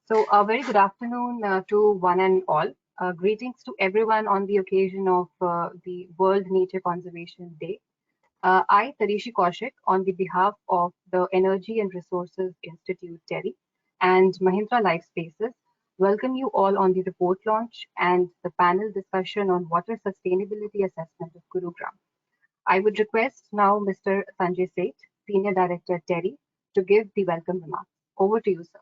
So, a very good afternoon to one and all. Greetings to everyone on the occasion of the World Nature Conservation Day. I, Tarishi Kaushik, on the behalf of the Energy and Resources Institute, TERI, and Mahindra Lifespaces, welcome you all on the report launch and the panel discussion on water sustainability assessment of Gurugram. I would request now Mr. Sanjay Seth, Senior Director, TERI, to give the welcome remarks. Over to you, sir.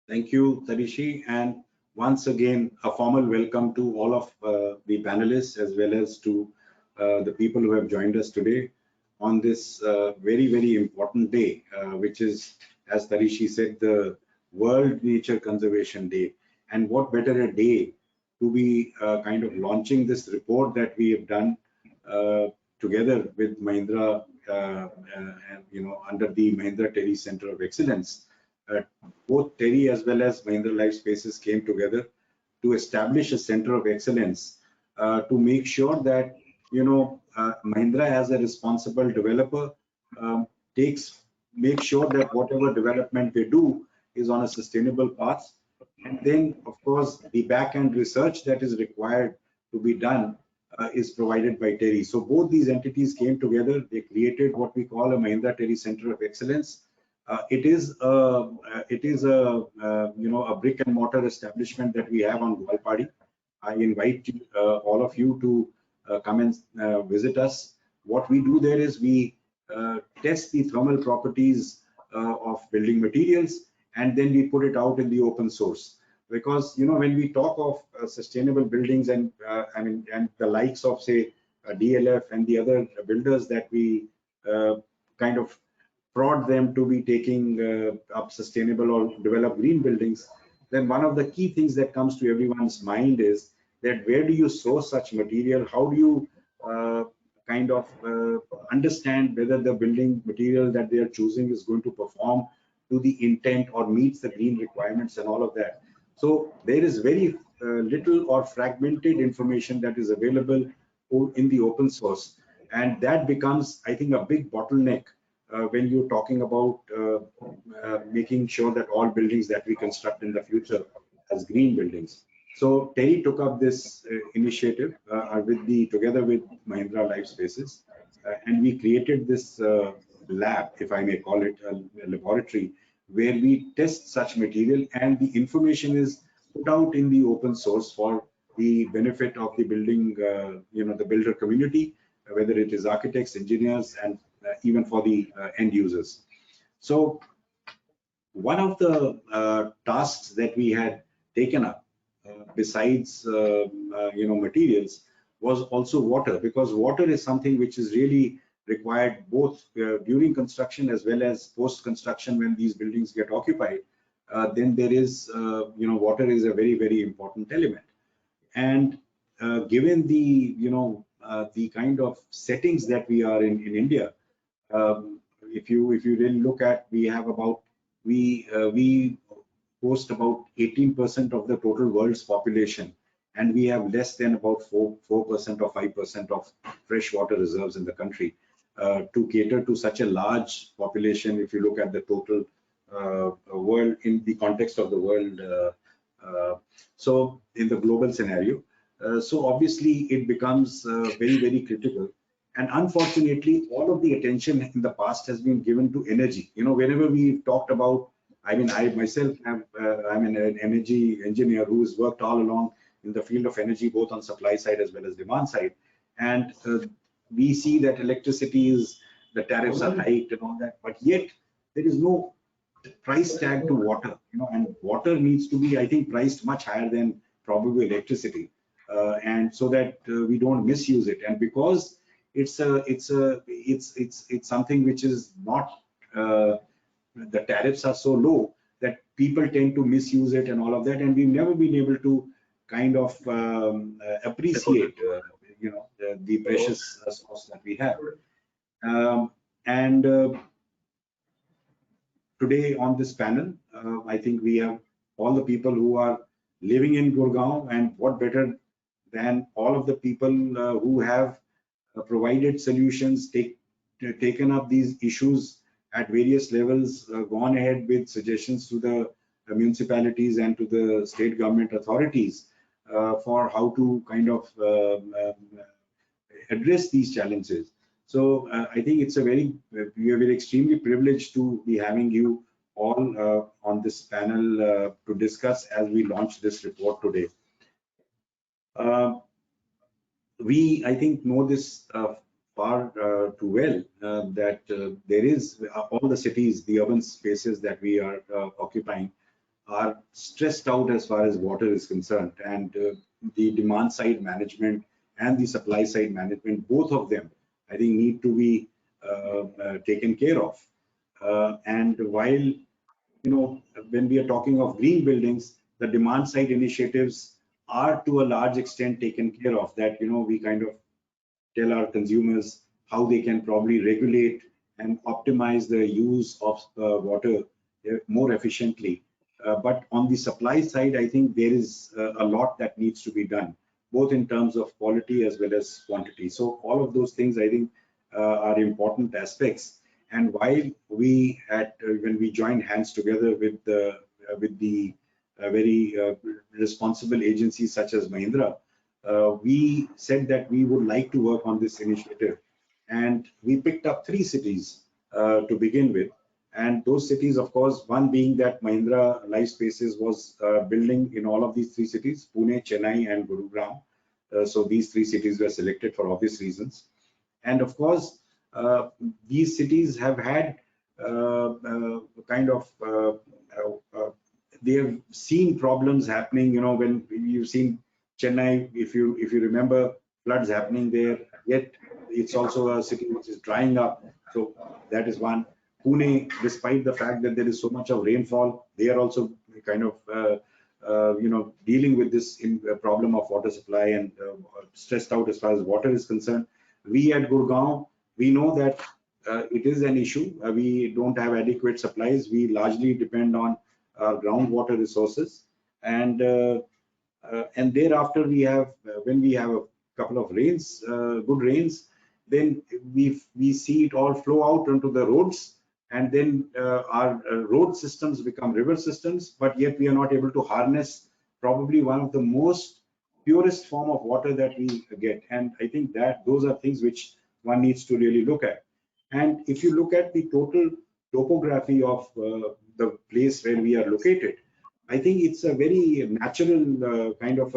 Thank you, Tarishi, and once again, a formal welcome to all of the panelists as well as to the people who have joined us today on this very, very important day, which is, as Tarishi said, the World Nature Conservation Day. And what better a day to be kind of launching this report that we have done together with Mahindra, under the Mahindra TERI Center of Excellence. Both TERI as well as Mahindra Lifespaces came together to establish a center of excellence to make sure that Mahindra as a responsible developer make sure that whatever development they do is on a sustainable path, and then of course the back end research that is required to be done is provided by TERI. So both these entities came together. They created what we call a Mahindra TERI Center of Excellence. It is a brick and mortar establishment that we have on Gwalpadi. I invite all of you to come and visit us. What we do there is we test the thermal properties of building materials, and then we put it out in the open source. Because when we talk of sustainable buildings and and the likes of say DLF and the other builders that we kind of prod them to be taking up sustainable or develop green buildings, then one of the key things that comes to everyone's mind is that where do you source such material? How do you understand whether the building material that they are choosing is going to perform to the intent or meets the green requirements and all of that. So there is very little or fragmented information that is available in the open source, and that becomes, I think, a big bottleneck when you're talking about making sure that all buildings that we construct in the future as green buildings. So TERI took up this initiative together with Mahindra Lifespaces, and we created this lab, if I may call it a laboratory, where we test such material, and the information is put out in the open source for the benefit of the building, the builder community, whether it is architects, engineers, and even for the end users. So one of the tasks that we had taken up besides materials was also water, because water is something which is really required both during construction as well as post construction. When these buildings get occupied, then there is water is a very, very important element. And given the the kind of settings that we are in India, if you really look at, we host about 18% of the total world's population, and we have less than about 4% or 5% of fresh water reserves in the country. To cater to such a large population, if you look at the total world in the context of the world, so in the global scenario, so obviously it becomes very, very critical. And unfortunately, all of the attention in the past has been given to energy. Whenever we've talked about, I myself I'm an energy engineer who has worked all along in the field of energy, both on supply side as well as demand side. And we see that the tariffs are hiked and all that, but yet there is no price tag to water, and water needs to be, I think, priced much higher than probably electricity, and so that we don't misuse it. And because it's something which is not, the tariffs are so low that people tend to misuse it and all of that, and we've never been able to kind of appreciate the precious source that we have. Today on this panel, I think we have all the people who are living in Gurgaon, and what better than all of the people who have provided solutions, taken up these issues at various levels, gone ahead with suggestions to the municipalities and to the state government authorities for how to kind of address these challenges. So I think it's a we are very extremely privileged to be having you all on this panel to discuss as we launch this report today. We, I think, know this far too well that there is all the cities, the urban spaces that we are occupying are stressed out as far as water is concerned, and the demand side management and the supply side management, both of them, I think, need to be taken care of. And while, when we are talking of green buildings, the demand side initiatives are to a large extent taken care of, that, we kind of tell our consumers how they can probably regulate and optimize the use of water more efficiently. But on the supply side, I think there is a lot that needs to be done, both in terms of quality as well as quantity. So all of those things, I think, are important aspects. And while we when we joined hands together with the very responsible agencies such as Mahindra, we said that we would like to work on this initiative, and we picked up 3 cities to begin with. And those cities, of course, one being that Mahindra Lifespaces was building in all of these 3 cities, Pune, Chennai, and Gurugram. So these 3 cities were selected for obvious reasons. And of course, these cities have had kind of they have seen problems happening. When you've seen Chennai, if you remember, floods happening there. Yet it's also a city which is drying up. So that is one. Pune, despite the fact that there is so much of rainfall, they are also kind of dealing with this problem of water supply and stressed out as far as water is concerned. We at Gurgaon, we know that it is an issue. We don't have adequate supplies. We largely depend on our groundwater resources, and thereafter we have when we have a couple of rains, good rains, then we see it all flow out onto the roads, and then our road systems become river systems, but yet we are not able to harness probably one of the most purest form of water that we get. And I think that those are things which one needs to really look at. And if you look at the total topography of the place where we are located, I think it's a very natural kind of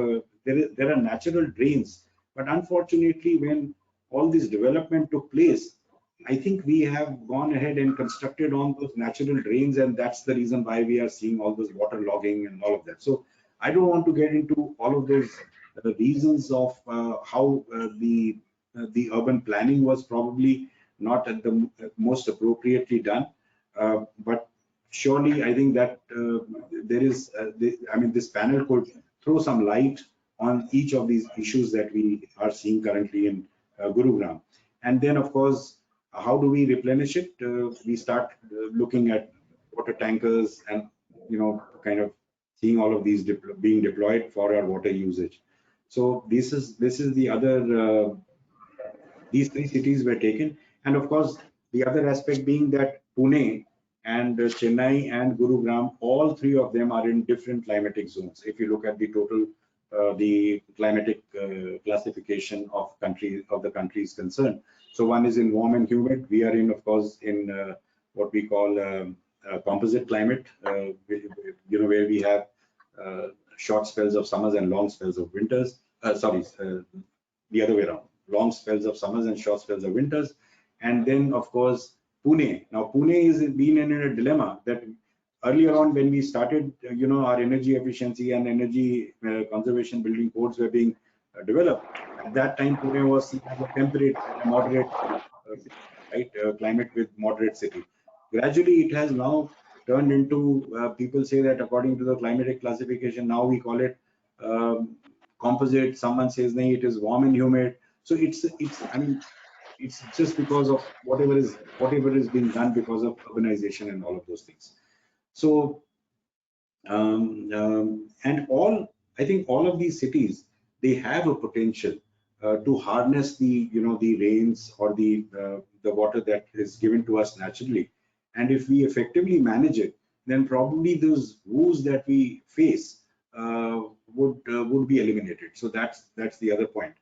there are natural drains. But unfortunately, when all this development took place, I think we have gone ahead and constructed on those natural drains, and that's the reason why we are seeing all this water logging and all of that. So I don't want to get into all of those reasons of how the urban planning was probably not at the most appropriately done, but surely I think that there is, I mean, this panel could throw some light on each of these issues that we are seeing currently in Gurugram. And then, of course, how do we replenish it? We start looking at water tankers and, kind of seeing all of these being deployed for our water usage. So this is the other, these 3 cities were taken. And of course, the other aspect being that Pune and Chennai and Gurugram, all 3 of them are in different climatic zones. If you look at the total, the climatic classification of the country is concerned. So one is in warm and humid. We are in, of course, in what we call composite climate, where we have short spells of summers and long spells of winters. The other way around. Long spells of summers and short spells of winters. And then, of course, Pune. Now, Pune has been in a dilemma that earlier on, when we started, our energy efficiency and energy conservation building codes were being developed. At that time, Pune was seen as a temperate, moderate, climate with moderate city. Gradually, it has now turned into, people say that according to the climatic classification, now we call it composite. Someone says, no, it is warm and humid. So I mean, it's just because of whatever is being done because of urbanization and all of those things. So, and I think all of these cities, they have a potential to harness the rains or the water that is given to us naturally. And if we effectively manage it, then probably those woes that we face would be eliminated. So that's the other point.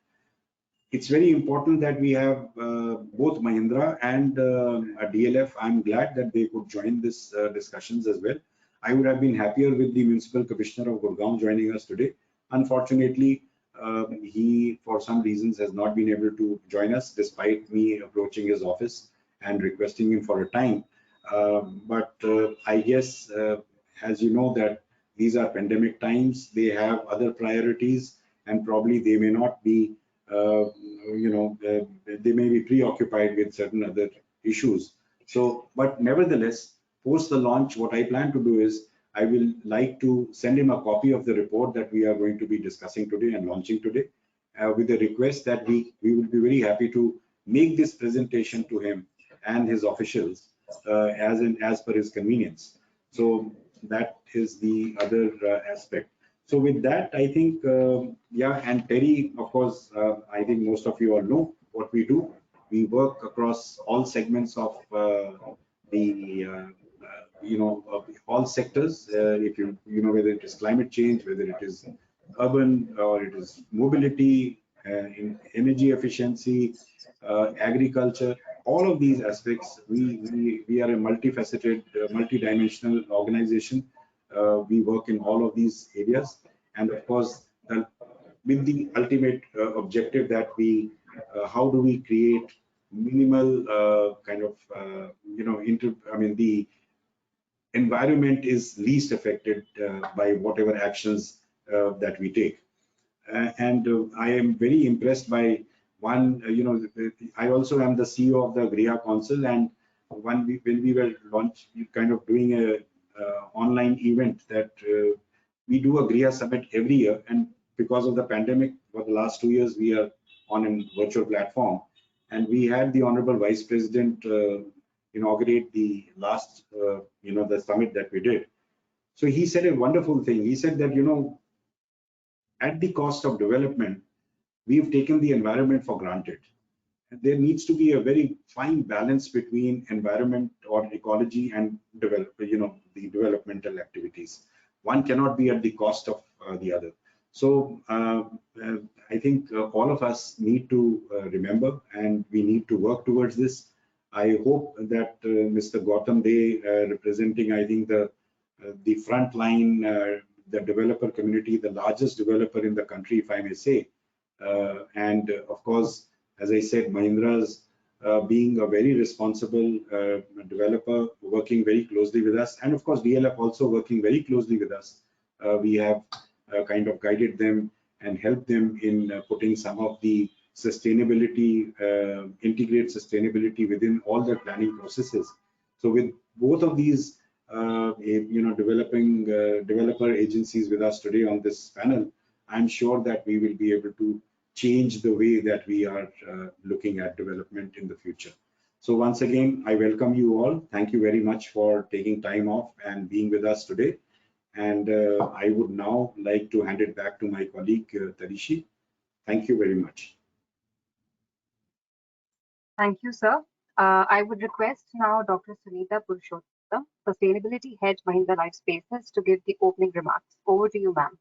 It's very important that we have both Mahindra and a DLF. I'm glad that they could join this discussions as well. I would have been happier with the Municipal Commissioner of Gurugram joining us today. Unfortunately, he, for some reasons, has not been able to join us despite me approaching his office and requesting him for a time. But I guess, as you know, that these are pandemic times, they have other priorities, and probably they may not be they may be preoccupied with certain other issues. So, but nevertheless, post the launch, what I plan to do is I will like to send him a copy of the report that we are going to be discussing today and launching today, with a request that we will be very happy to make this presentation to him and his officials as per his convenience. So that is the other aspect. So with that, I think, yeah, and TERI, of course, I think most of you all know what we do. We work across all segments of the, all sectors. If you know, whether it is climate change, whether it is urban or it is mobility, in energy efficiency, agriculture, all of these aspects, we are a multifaceted, multidimensional organization. We work in all of these areas, and of course, with the ultimate objective that how do we create minimal kind of, the environment is least affected by whatever actions that we take. And I am very impressed by one, I also am the CEO of the Griha Council, and when we were kind of doing a online event that we do a Griha Summit every year, and because of the pandemic, for the last 2 years, we are on a virtual platform, and we had the Honorable Vice President inaugurate the last, the summit that we did. So he said a wonderful thing. He said that, at the cost of development, we've taken the environment for granted. There needs to be a very fine balance between environment or ecology and the developmental activities. One cannot be at the cost of the other. So I think all of us need to remember, and we need to work towards this. I hope that Mr. Gautam Dey, representing, I think, the front line, the developer community, the largest developer in the country, if I may say, and of course, as I said, Mahindra's being a very responsible developer, working very closely with us, and of course, DLF also working very closely with us. We have kind of guided them and helped them in putting some of the sustainability, integrate sustainability within all their planning processes. So with both of these, developer agencies with us today on this panel, I'm sure that we will be able to change the way that we are looking at development in the future. So once again, I welcome you all. Thank you very much for taking time off and being with us today. And I would now like to hand it back to my colleague, Tarishi. Thank you very much. Thank you, sir. I would request now Dr. Sunita Purushottam, Sustainability Head, Mahindra Lifespaces, to give the opening remarks. Over to you, ma'am.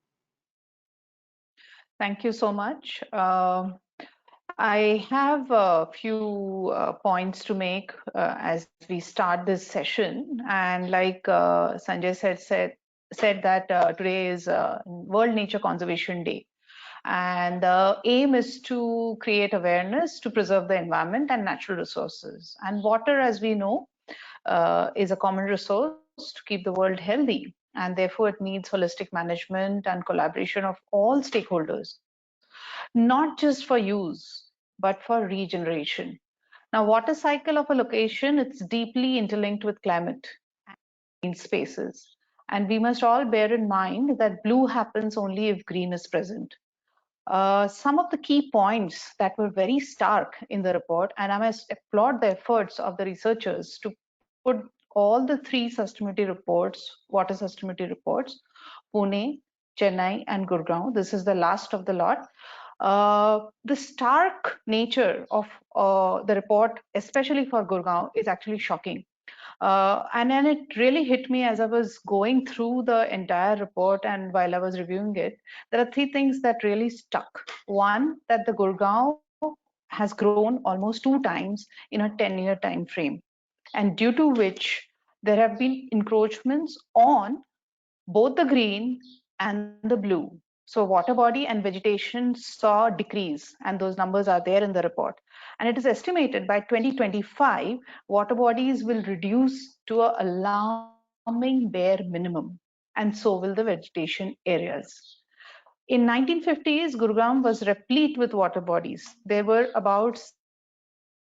Thank you so much. I have a few points to make as we start this session. And like Sanjay said that today is World Nature Conservation Day. And the aim is to create awareness to preserve the environment and natural resources. And water, as we know, is a common resource to keep the world healthy. And therefore, it needs holistic management and collaboration of all stakeholders, not just for use, but for regeneration. Now, water cycle of a location, it's deeply interlinked with climate and green spaces. And we must all bear in mind that blue happens only if green is present. Some of the key points that were very stark in the report, and I must applaud the efforts of the researchers to put all the three sustainability reports, water sustainability reports, Pune, Chennai, and Gurugram. This is the last of the lot. The stark nature of the report, especially for Gurugram, is actually shocking. And then it really hit me as I was going through the entire report and while I was reviewing it. There are three things that really stuck. One, that the Gurgaon has grown almost 2 times in a 10-year time frame, and due to which there have been encroachments on both the green and the blue. So water body and vegetation saw decrease, and those numbers are there in the report. And it is estimated by 2025, water bodies will reduce to an alarming bare minimum, and so will the vegetation areas. In 1950s, Gurugram was replete with water bodies. There were about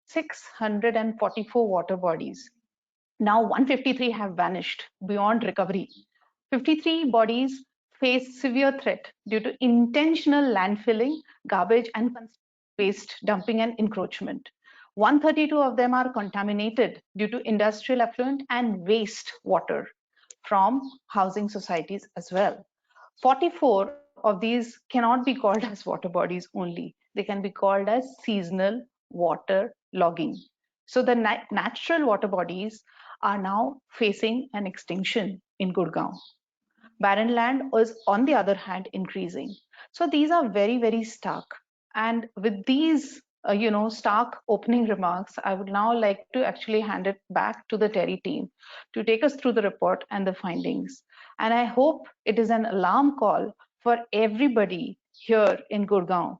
644 water bodies. Now 153 have vanished beyond recovery. 53 bodies face severe threat due to intentional landfilling, garbage, and waste dumping and encroachment. 132 of them are contaminated due to industrial effluent and waste water from housing societies as well. 44 of these cannot be called as water bodies only. They can be called as seasonal water logging. So the natural water bodies are now facing an extinction in Gurgaon. Barren land is, on the other hand, increasing. So these are very, very stark. And with these, stark opening remarks, I would now like to actually hand it back to the TERI team to take us through the report and the findings. And I hope it is an alarm call for everybody here in Gurgaon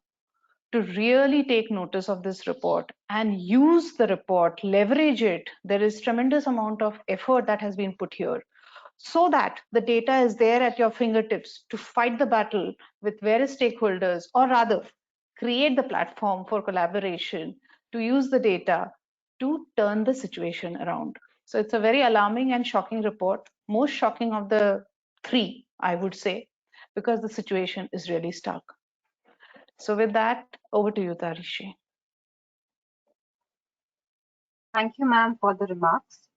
to really take notice of this report and use the report, leverage it. There is tremendous amount of effort that has been put here, so that the data is there at your fingertips to fight the battle with various stakeholders, or rather create the platform for collaboration to use the data to turn the situation around. So it's a very alarming and shocking report, most shocking of the three, I would say, because the situation is really stark. So with that, over to you, Tarishi. Thank you, ma'am, for the remarks.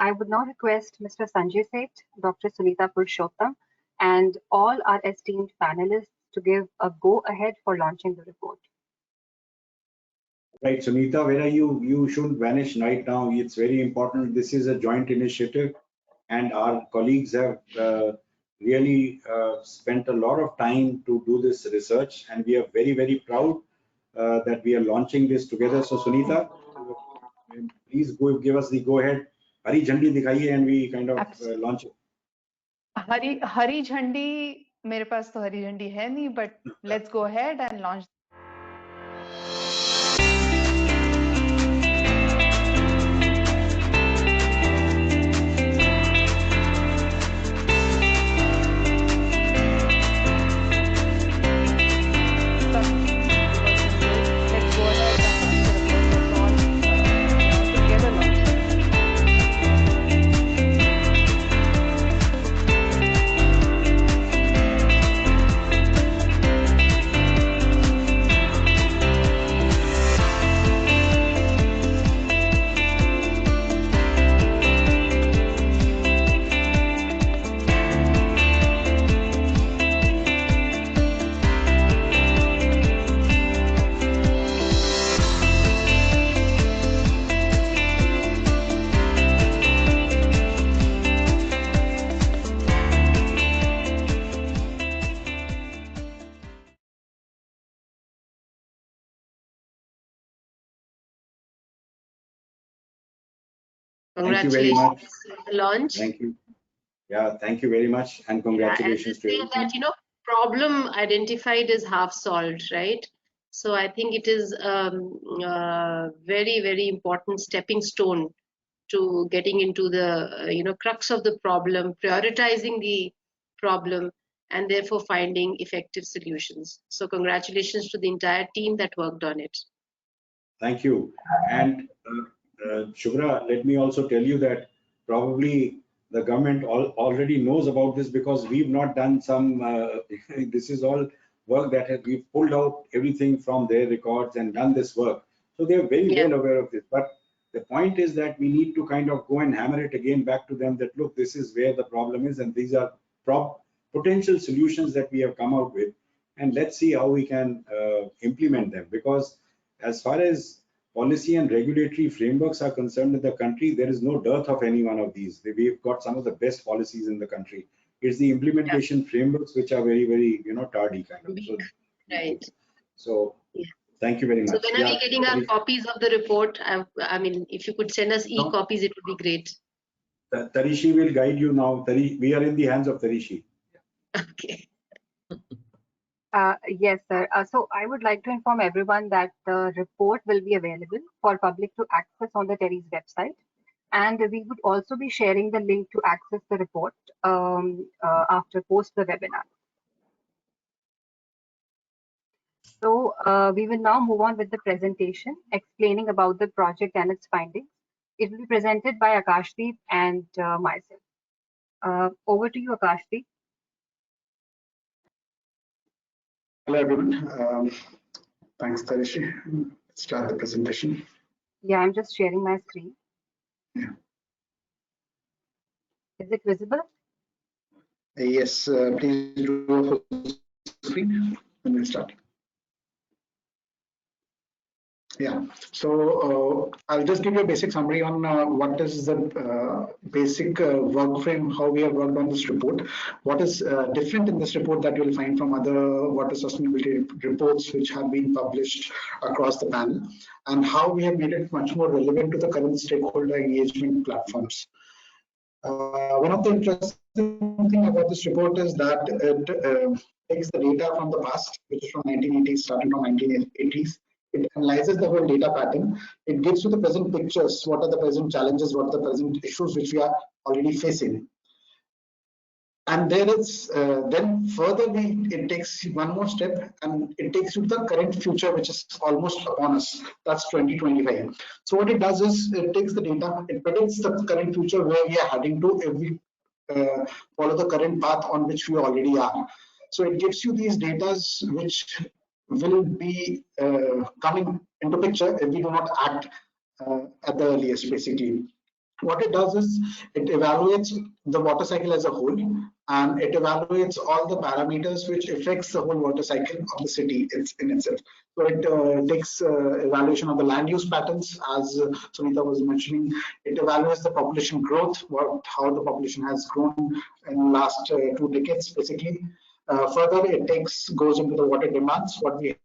I would now request Mr. Sanjay Seth, Dr. Sunita Purushottam, and all our esteemed panelists to give a go-ahead for launching the report. Right, Sunita, where are you? You shouldn't vanish right now. It's very important. This is a joint initiative, and our colleagues have really spent a lot of time to do this research, and we are very, very proud that we are launching this together. So, Sunita, please give us the go-ahead. Hari Jhandi dikhaiye, and we kind of launch it. Hari Jhandi, मेरे पास तो हरी झंडी है नहीं, but let's go ahead and launch. Congratulations on the launch. Thank you. Yeah, thank you very much, and congratulations to you. That problem identified is half solved, right? So I think it is very, very important stepping stone to getting into the crux of the problem, prioritizing the problem, and therefore finding effective solutions. So congratulations to the entire team that worked on it. Thank you. And Shubhra, let me also tell you that probably the government already knows about this, because we've not done some, this is all work that we've pulled out everything from their records and done this work. So they're very well aware of this. But the point is that we need to kind of go and hammer it again back to them that, look, this is where the problem is, and these are potential solutions that we have come out with. And let's see how we can implement them. Because as far as policy and regulatory frameworks are concerned in the country, there is no dearth of any one of these. We've got some of the best policies in the country. It's the implementation frameworks which are very, very, tardy kind of. So, right. So, thank you very much. So when are we getting our copies of the report? I mean, if you could send us e-copies, it would be great. Tarishi will guide you now. We are in the hands of Tarishi. Okay. Yes, sir. So I would like to inform everyone that the report will be available for public to access on the TERI's website. And we would also be sharing the link to access the report after post the webinar. So we will now move on with the presentation explaining about the project and its findings. It will be presented by Akashdeep and myself. Over to you, Akashdeep. Hello, everyone. Thanks, Tarishi. Let's start the presentation. Yeah, I'm just sharing my screen. Yeah. Is it visible? Yes, please do a full screen and we'll start. Yeah, so I'll just give you a basic summary on what is the basic work frame, how we have worked on this report, what is different in this report that you'll find from other water sustainability reports which have been published across the panel, and how we have made it much more relevant to the current stakeholder engagement platforms. One of the interesting things about this report is that it takes the data from the past, which is from 1980s, starting from 1980s. It analyzes the whole data pattern. It gives you the present pictures, what are the present challenges, what are the present issues which we are already facing. And there is then further it takes one more step and it takes you to the current future, which is almost upon us. That's 2025. So what it does is it takes the data, it predicts the current future where we are heading to if we follow the current path on which we already are. So it gives you these data which will be coming into picture if we do not act at the earliest, basically. What it does is it evaluates the water cycle as a whole, and it evaluates all the parameters which affects the whole water cycle of the city in itself. So it takes evaluation of the land use patterns, as Sunita was mentioning. It evaluates the population growth, how the population has grown in the last 2 decades, basically. Further, it goes into the water demands, what we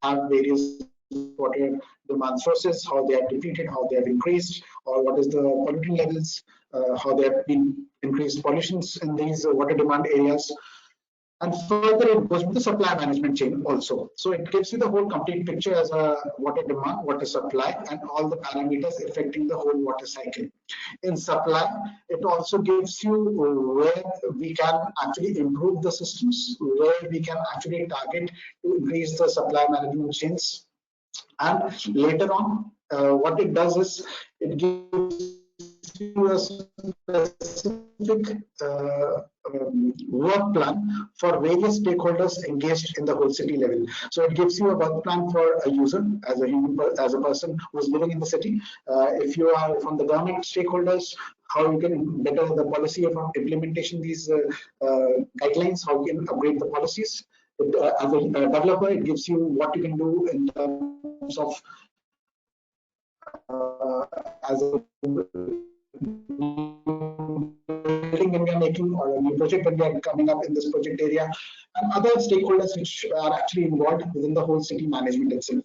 have various water demand sources, how they are depleted, how they have increased, or what is the pollutant levels, how there have been increased pollutions in these water demand areas. And further, it goes with the supply management chain also. So it gives you the whole complete picture as a water demand, water supply, and all the parameters affecting the whole water cycle. In supply, it also gives you where we can actually improve the systems, where we can actually target to increase the supply management chains. And later on, what it does is it gives you a specific work plan for various stakeholders engaged in the whole city level. So it gives you a work plan for a user, as a person who is living in the city. If you are from the government stakeholders, how you can better the policy of implementation these guidelines, how you can upgrade the policies. As a developer, it gives you what you can do in terms of as a building when we are making, or a new project when we are coming up in this project area, and other stakeholders which are actually involved within the whole city management itself.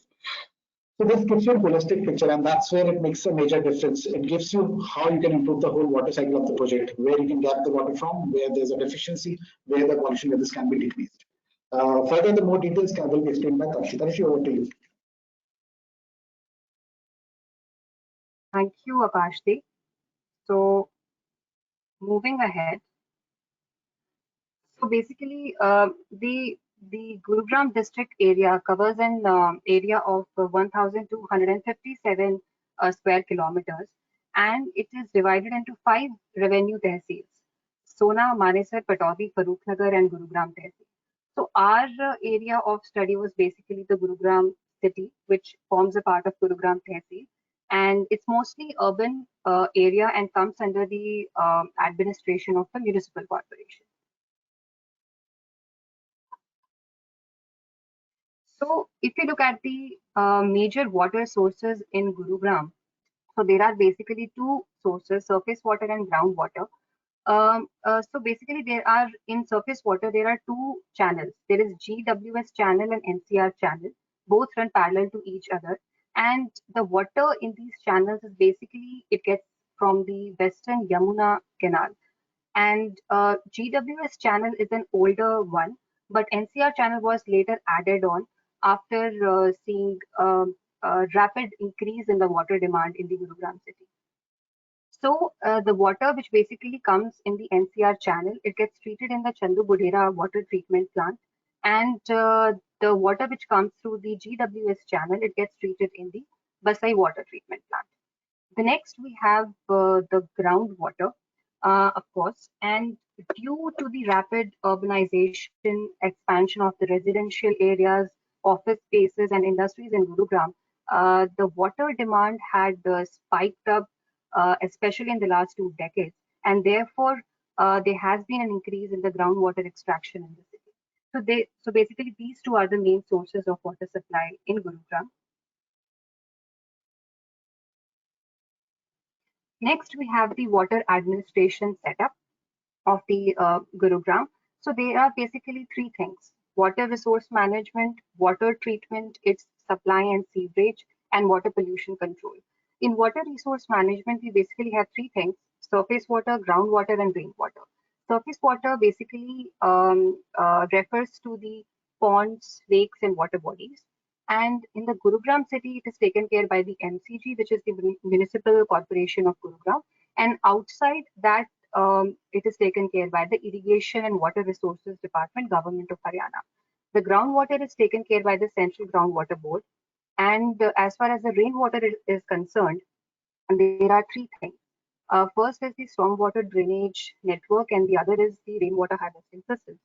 So this gives you a holistic picture, and that's where it makes a major difference. It gives you how you can improve the whole water cycle of the project, where you can get the water from, where there's a deficiency, where the pollution levels can be decreased. Further, the more details will be explained by Tarishi. Tarishi, over to you. Thank you, Akashdeep. So moving ahead. So basically, the Gurugram district area covers an area of 1,257 square kilometers, and it is divided into 5 revenue tehsils: Sona, Manesar, Pataudi, Farrukhnagar, and Gurugram tehsil. So our area of study was basically the Gurugram city, which forms a part of Gurugram tehsil, and it's mostly urban area and comes under the administration of the municipal corporation. So if you look at the major water sources in Gurugram, so there are basically two sources, surface water and groundwater. So basically, there are in surface water there are two channels. There is GWS channel and NCR channel. Both run parallel to each other, and the water in these channels is basically it gets from the Western Yamuna Canal. And GWS channel is an older one, but NCR channel was later added on after seeing a rapid increase in the water demand in the Gurugram city. So the water which basically comes in the NCR channel, it gets treated in the Chandu Budhera water treatment plant, and the water which comes through the GWS channel, it gets treated in the Basai water treatment plant. The next we have the groundwater, of course, and due to the rapid urbanization, expansion of the residential areas, office spaces, and industries in Gurugram, the water demand had spiked up, especially in the last 2 decades, and therefore there has been an increase in the groundwater extraction in the city. So basically, these two are the main sources of water supply in Gurugram. Next, we have the water administration setup of the Gurugram. So there are basically three things: water resource management, water treatment, its supply and sewerage, and water pollution control. In water resource management, we basically have three things: surface water, groundwater, and rainwater. Surface water basically refers to the ponds, lakes, and water bodies. And in the Gurugram city, it is taken care by the MCG, which is the Municipal Corporation of Gurugram. And outside that, it is taken care by the Irrigation and Water Resources Department, Government of Haryana. The groundwater is taken care by the Central Groundwater Board. And as far as the rainwater is concerned, there are three things. First is the stormwater drainage network, and the other is the rainwater harvesting system.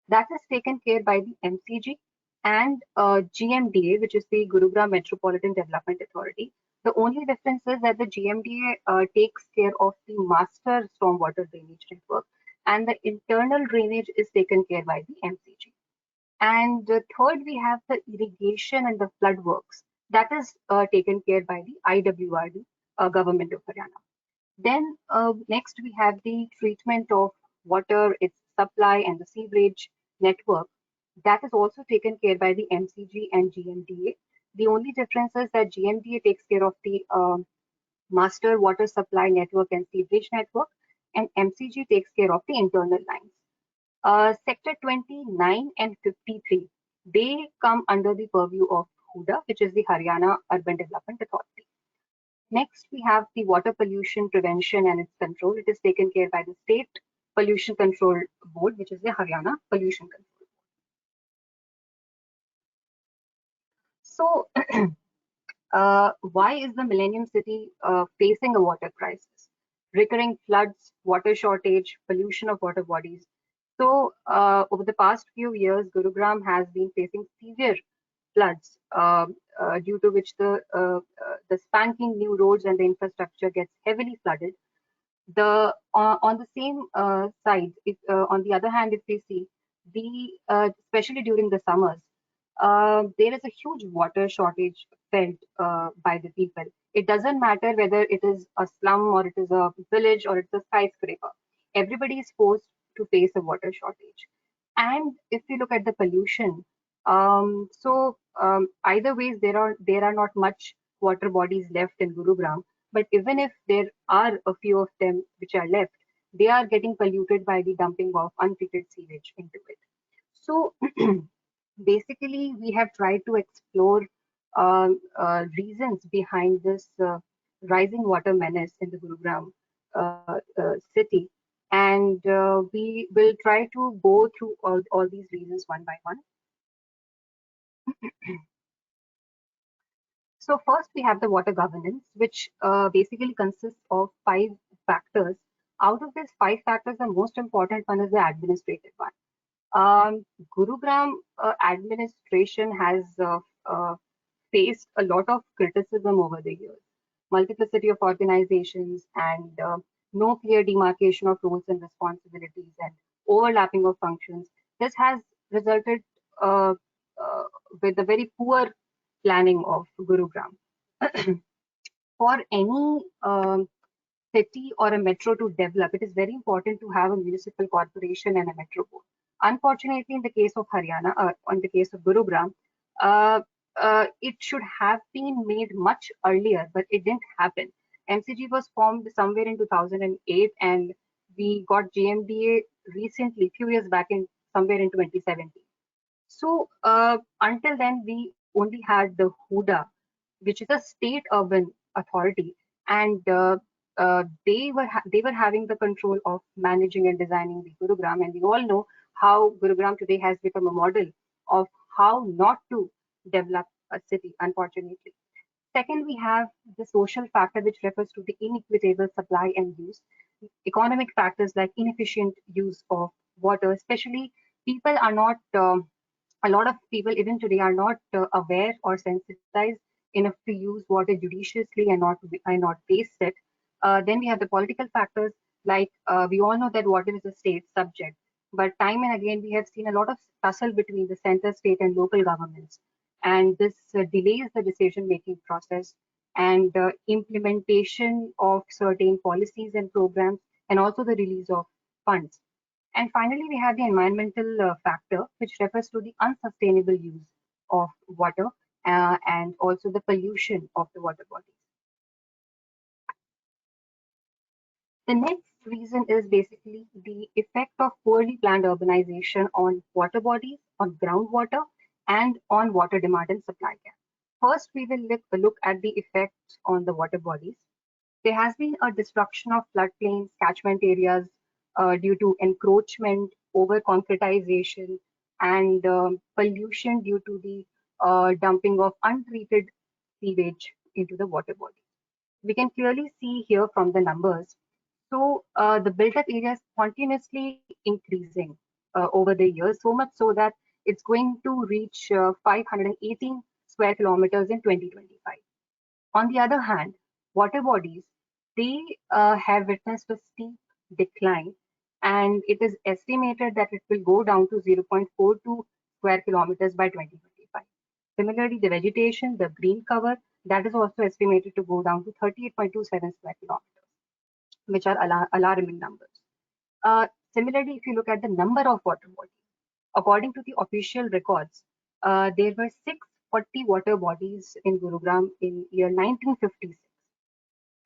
That is taken care by the MCG and GMDA, which is the Gurugram Metropolitan Development Authority. The only difference is that the GMDA takes care of the master stormwater drainage network, and the internal drainage is taken care by the MCG. And third, we have the irrigation and the flood works. That is taken care by the IWRD, Government of Haryana. Then next we have the treatment of water, its supply and the sewerage network. That is also taken care by the MCG and GMDA. The only difference is that GMDA takes care of the master water supply network and sewerage network, and MCG takes care of the internal lines. Sector 29 and 53, they come under the purview of HUDA, which is the Haryana Urban Development Authority. Next, we have the water pollution prevention and its control. It is taken care by the State Pollution Control Board, which is the Haryana Pollution Control. So, why is the Millennium City facing a water crisis? Recurring floods, water shortage, pollution of water bodies. So, over the past few years, Gurugram has been facing severe floods, due to which the spanking new roads and the infrastructure gets heavily flooded. On the same side, if on the other hand, if we see especially during the summers, there is a huge water shortage felt by the people. It doesn't matter whether it is a slum or it is a village or it's a skyscraper. Everybody is forced to face a water shortage. And if you look at the pollution, either ways there are not much water bodies left in Gurugram. But even if there are a few of them which are left, they are getting polluted by the dumping of untreated sewage into it. So basically, we have tried to explore reasons behind this rising water menace in the Gurugram city, and we will try to go through all these reasons one by one. So first we have the water governance, which basically consists of 5 factors. Out of these 5 factors, the most important one is the administrative one. Gurugram administration has faced a lot of criticism over the years. Multiplicity of organizations and no clear demarcation of roles and responsibilities and overlapping of functions. This has resulted uh, with the very poor planning of Gurugram. For any city or a metro to develop, it is very important to have a municipal corporation and a metro board. Unfortunately, in the case of Haryana, in the case of Gurugram, uh, it should have been made much earlier, but it didn't happen. MCG was formed somewhere in 2008, and we got GMDA recently, few years back in somewhere in 2017. So until then, we only had the HUDA, which is a state urban authority, and they were having the control of managing and designing the Gurugram, and we all know how Gurugram today has become a model of how not to develop a city, unfortunately. Second, we have the social factor, which refers to the inequitable supply and use. Economic factors like inefficient use of water, especially people are not a lot of people even today are not aware or sensitized enough to use water judiciously and not waste it. Then we have the political factors like we all know that water is a state subject, but time and again we have seen a lot of tussle between the center, state, and local governments, and this delays the decision-making process and implementation of certain policies and programs, and also the release of funds. And finally, we have the environmental factor, which refers to the unsustainable use of water and also the pollution of the water bodies. The next reason is basically the effect of poorly planned urbanization on water bodies, on groundwater, and on water demand and supply gap. First, we will look at the effects on the water bodies. There has been a destruction of floodplains, catchment areas due to encroachment, over concretization, and pollution due to the dumping of untreated sewage into the water body. We can clearly see here from the numbers. So the built-up area is continuously increasing over the years, so much so that it's going to reach 518 square kilometers in 2025. On the other hand, water bodies, they have witnessed a steep decline, and it is estimated that it will go down to 0.42 square kilometers by 2025. Similarly, the vegetation, the green cover, that is also estimated to go down to 38.27 square kilometers, which are alarming numbers. Similarly, if you look at the number of water bodies, according to the official records, there were 640 water bodies in Gurugram in year 1956,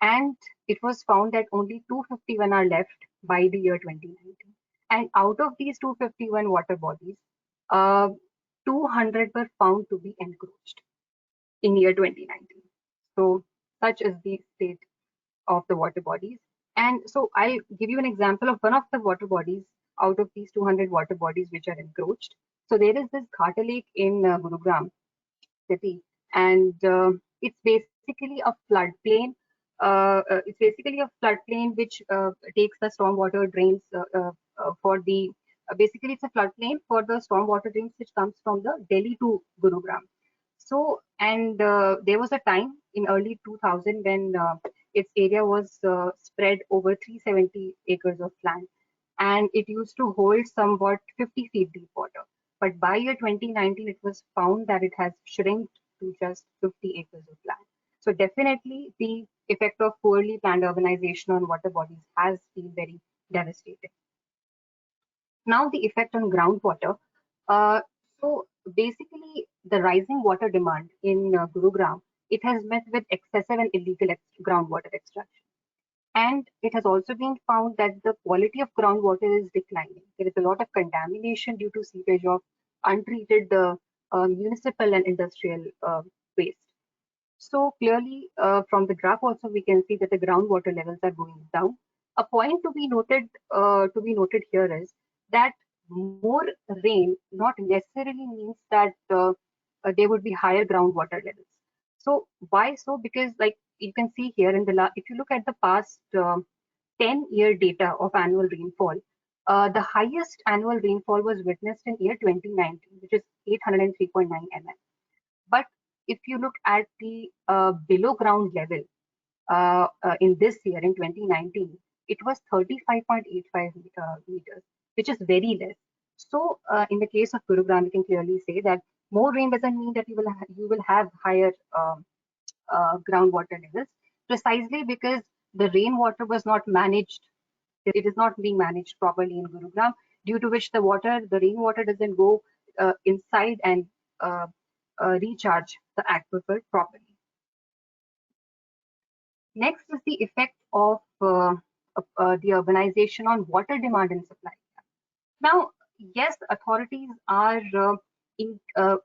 and it was found that only 251 are left by the year 2019. And out of these 251 water bodies, uh, 200 were found to be encroached in year 2019. So such is the state of the water bodies. And so I'll give you an example of one of the water bodies out of these 200 water bodies which are encroached. So there is this Ghata Lake in Gurugram city, and it's basically a floodplain. It's basically a floodplain which takes the stormwater drains for the. Basically, it's a floodplain for the stormwater drains which comes from the Delhi to Gurugram. So, and there was a time in early 2000 when its area was spread over 370 acres of land, and it used to hold somewhat 50 feet deep water. But by year 2019, it was found that it has shrinked to just 50 acres of land. So definitely the effect of poorly planned urbanization on water bodies has been very devastating. Now the effect on groundwater. Uh, so basically the rising water demand in Gurugram, it has met with excessive and illegal groundwater extraction. And it has also been found that the quality of groundwater is declining. There is a lot of contamination due to seepage of untreated municipal and industrial waste. So clearly, from the graph also we can see that the groundwater levels are going down. A point to be noted here is that more rain not necessarily means that there would be higher groundwater levels. So why so? Because like you can see here in the if you look at the past 10-year data of annual rainfall, the highest annual rainfall was witnessed in year 2019, which is 803.9 mm. But if you look at the below ground level in this year in 2019, it was 35.85 meters, which is very less. So in the case of Gurugram, we can clearly say that More rain doesn't mean that you will have higher groundwater levels, precisely because the rainwater was not managed. It is not being managed properly in Gurugram, due to which the rainwater doesn't go inside and uh, recharge the aquifer properly. Next is the effect of the urbanization on water demand and supply. Now, yes, authorities are,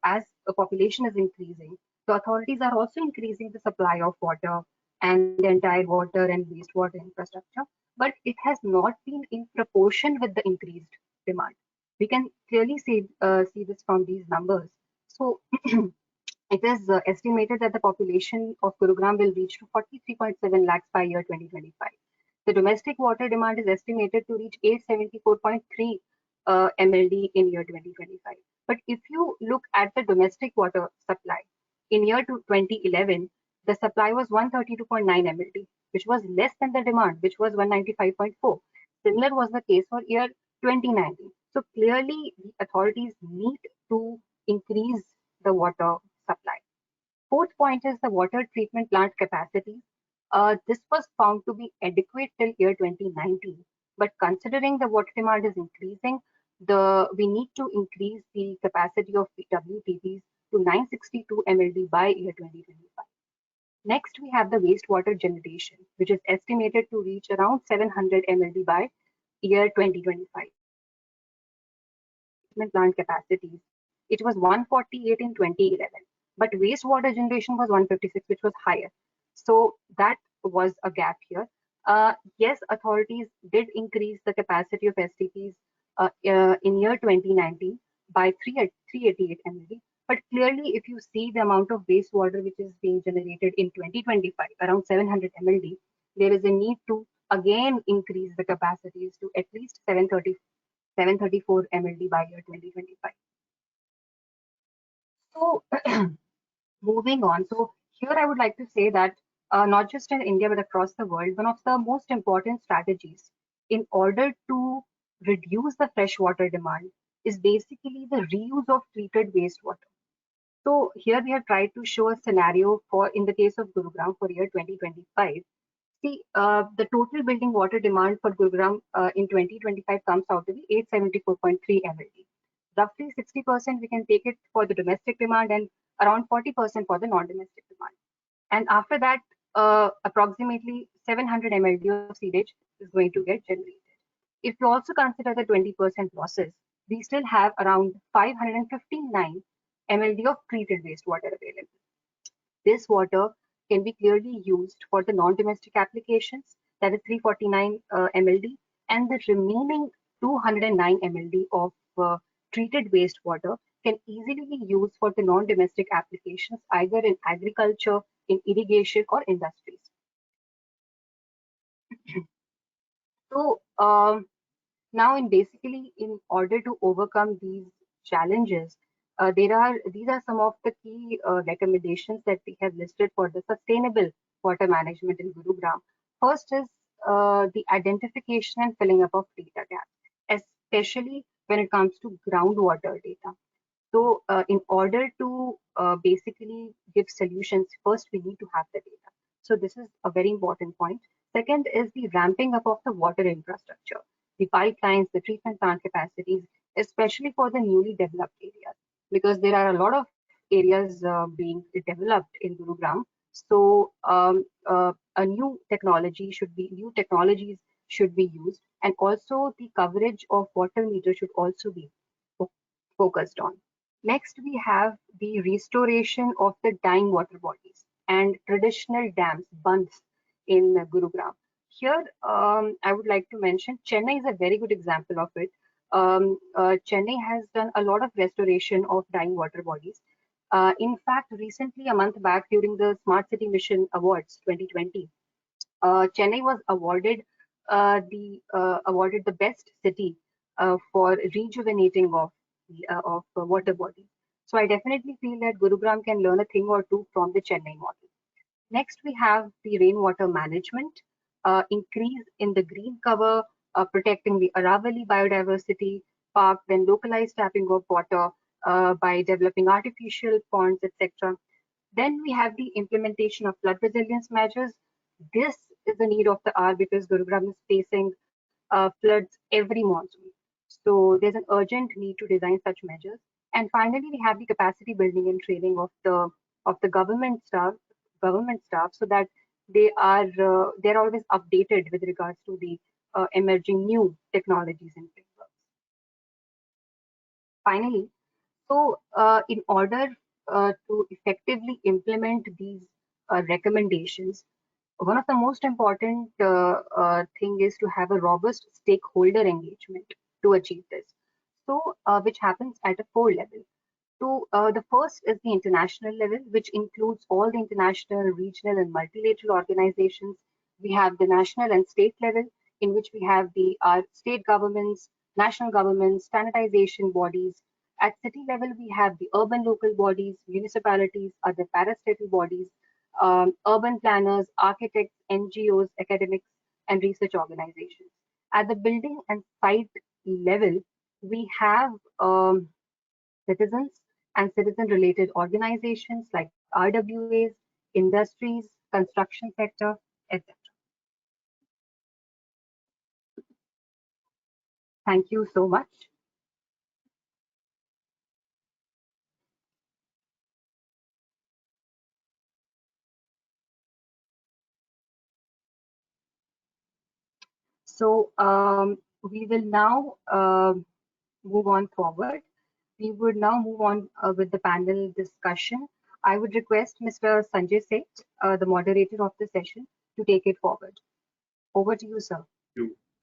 as the population is increasing, the authorities are also increasing the supply of water and the entire water and wastewater infrastructure, but it has not been in proportion with the increased demand. We can clearly see this from these numbers. So, it is estimated that the population of Gurugram will reach to 43.7 lakhs by year 2025. The domestic water demand is estimated to reach 874.3 MLD in year 2025. But if you look at the domestic water supply, in year 2011, the supply was 132.9 MLD, which was less than the demand, which was 195.4. Similar was the case for year 2019. So clearly, the authorities need to increase the water supply. Fourth point is the water treatment plant capacity. This was found to be adequate till year 2019, but considering the water demand is increasing, we need to increase the capacity of WTPs to 962 MLD by year 2025. Next, we have the wastewater generation, which is estimated to reach around 700 MLD by year 2025. Plant capacities, it was 148 in 2011, but wastewater generation was 156, which was higher. So that was a gap here. Yes, authorities did increase the capacity of STPs in year 2019 by 388 MLD. But clearly, if you see the amount of wastewater which is being generated in 2025, around 700 MLD, there is a need to again increase the capacities to at least 734 MLD by year 2025. So moving on, so here I would like to say that not just in India but across the world, one of the most important strategies in order to reduce the freshwater demand is basically the reuse of treated wastewater. So here we have tried to show a scenario for in the case of Gurugram for year 2025. See, the total building water demand for Gurugram in 2025 comes out to be 874.3 MLD. Roughly 60% we can take it for the domestic demand and around 40% for the non-domestic demand. And after that, approximately 700 MLD of seepage is going to get generated. If you also consider the 20% losses, we still have around 559 MLD of treated wastewater available. This water can be clearly used for the non-domestic applications, that is 349 MLD, and the remaining 209 MLD of treated wastewater can easily be used for the non-domestic applications, either in agriculture, in irrigation, or industries. So now, in order to overcome these challenges, these are some of the key recommendations that we have listed for the sustainable water management in Gurugram. First is the identification and filling up of data gaps, especially when it comes to groundwater data. So in order to basically give solutions, first we need to have the data. So this is a very important point. Second is the ramping up of the water infrastructure, the pipelines, the treatment plant capacities, especially for the newly developed areas, because there are a lot of areas being developed in Gurugram. So new technologies should be used, and also the coverage of water meters should also be focused on. Next, we have the restoration of the dying water bodies and traditional dams, bunds in Gurugram. Here, I would like to mention Chennai is a very good example of it. Chennai has done a lot of restoration of dying water bodies. In fact, recently, a month back, during the Smart City Mission Awards 2020, Chennai was awarded the best city for rejuvenating of water bodies. So I definitely feel that Gurugram can learn a thing or two from the Chennai model. Next, we have the rainwater management, increase in the green cover, protecting the Aravali biodiversity park, then localized tapping of water, by developing artificial ponds, etc. Then we have the implementation of flood resilience measures. This is the need of the hour because Gurugram is facing floods every monsoon. So there's an urgent need to design such measures. And finally, we have the capacity building and training of the government staff, so that they're always updated with regards to the emerging new technologies and frameworks. Finally, so in order to effectively implement these recommendations, one of the most important thing is to have a robust stakeholder engagement to achieve this. So, which happens at a four level. So, the first is the international level, which includes all the international, regional, and multilateral organizations. We have the national and state level, in which we have our state governments, national governments, standardization bodies. At city level, we have the urban local bodies, municipalities, other parastatal bodies, urban planners, architects, NGOs, academics, and research organizations. At the building and site level, we have citizens and citizen-related organizations like RWAs, industries, construction sector, etc. Thank you so much. So we will now move on forward. We would now move on with the panel discussion. I would request Mr. Sanjay Seth, the moderator of the session, to take it forward. Over to you, sir.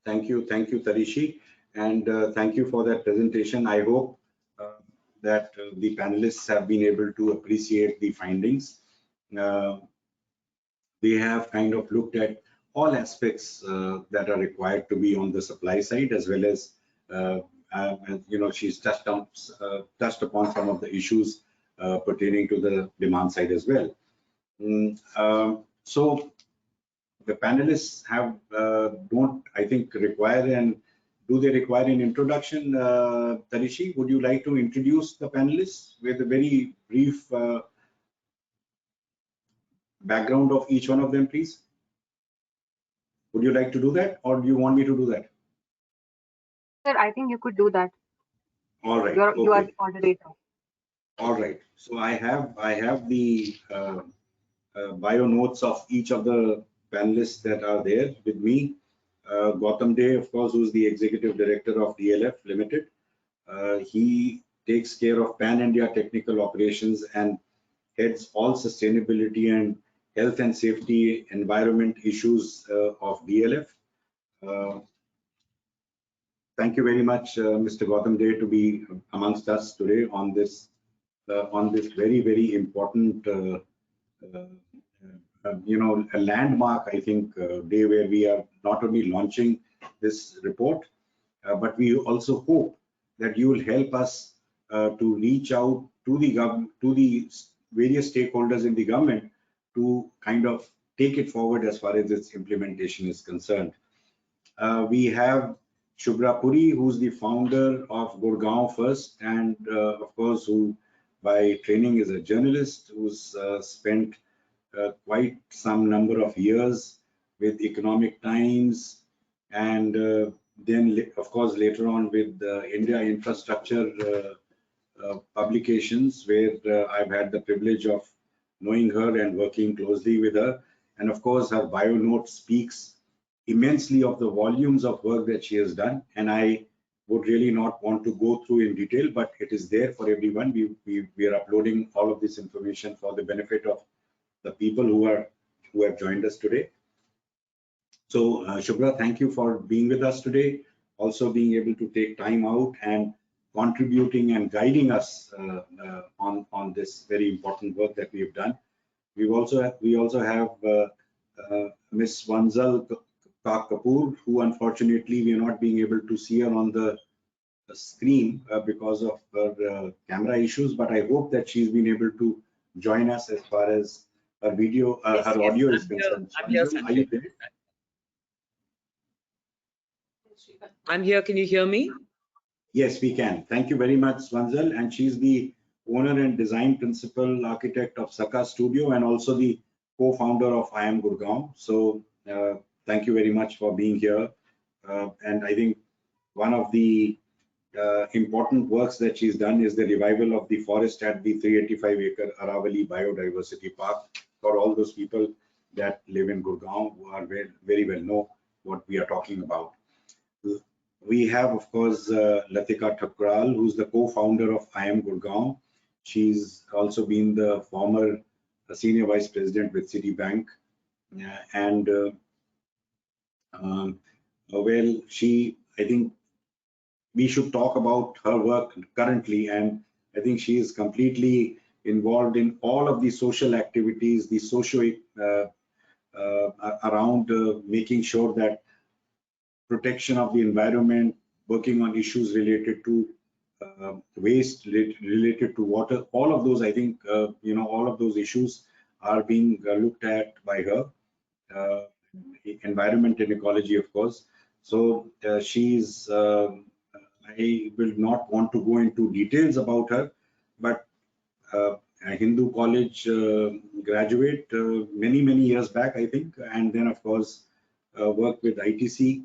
Thank you, Tarishi, and thank you for that presentation. I hope that the panelists have been able to appreciate the findings. They have kind of looked at all aspects that are required to be on the supply side, as well as she's touched upon some of the issues pertaining to the demand side as well. So the panelists don't, I think, do they require an introduction? Tarishi, would you like to introduce the panelists with a very brief background of each one of them, please? Would you like to do that, or do you want me to do that? Sir, I think you could do that. All right. You are the moderator. All right. So I have the bio notes of each of the panelists that are there with me. Gautam Dey, of course, who's the executive director of DLF Limited. He takes care of pan-India technical operations and heads all sustainability and health and safety environment issues of DLF. Thank you very much, Mr. Gautam Dey, to be amongst us today on this very, very important, a landmark, I think, day where we are not only launching this report, but we also hope that you will help us to reach out to the various stakeholders in the government to kind of take it forward as far as its implementation is concerned. We have Shubhra Puri, who's the founder of Gurugram First, and of course, who by training is a journalist who's spent quite some number of years with Economic Times, and then, of course, later on with India Infrastructure publications, where I've had the privilege of knowing her and working closely with her. And of course, her bio note speaks immensely of the volumes of work that she has done, and I would really not want to go through in detail, but it is there for everyone. We are uploading all of this information for the benefit of the people who have joined us today. So Shubhra, thank you for being with us today, also being able to take time out and contributing and guiding us on this very important work that we have done. We also have Miss Vanzal Kapoor, who unfortunately we are not being able to see her on the screen because of her camera issues, but I hope that she's been able to join us as far as her video, yes, her audio is concerned. I'm here. Are you there? I'm here. Can you hear me? Yes, we can. Thank you very much, Swanzal. And she's the owner and design principal architect of Saka Studio and also the co-founder of I Am Gurgaon. So thank you very much for being here. And I think one of the important works that she's done is the revival of the forest at the 385-acre Aravali Biodiversity Park. For all those people that live in Gurgaon who are very well know what we are talking about. We have, of course, Latika Thakral, who's the co-founder of I Am Gurgaon. She's also been the former senior vice president with Citibank. And well, I think we should talk about her work currently. And I think she is completely involved in all of the social activities, the around making sure that protection of the environment, working on issues related to waste, related to water, all of those, I think, all of those issues are being looked at by her. Environment and ecology, of course. So she's, I will not want to go into details about her, but a Hindu college graduate many years back, I think, and then, of course, worked with ITC.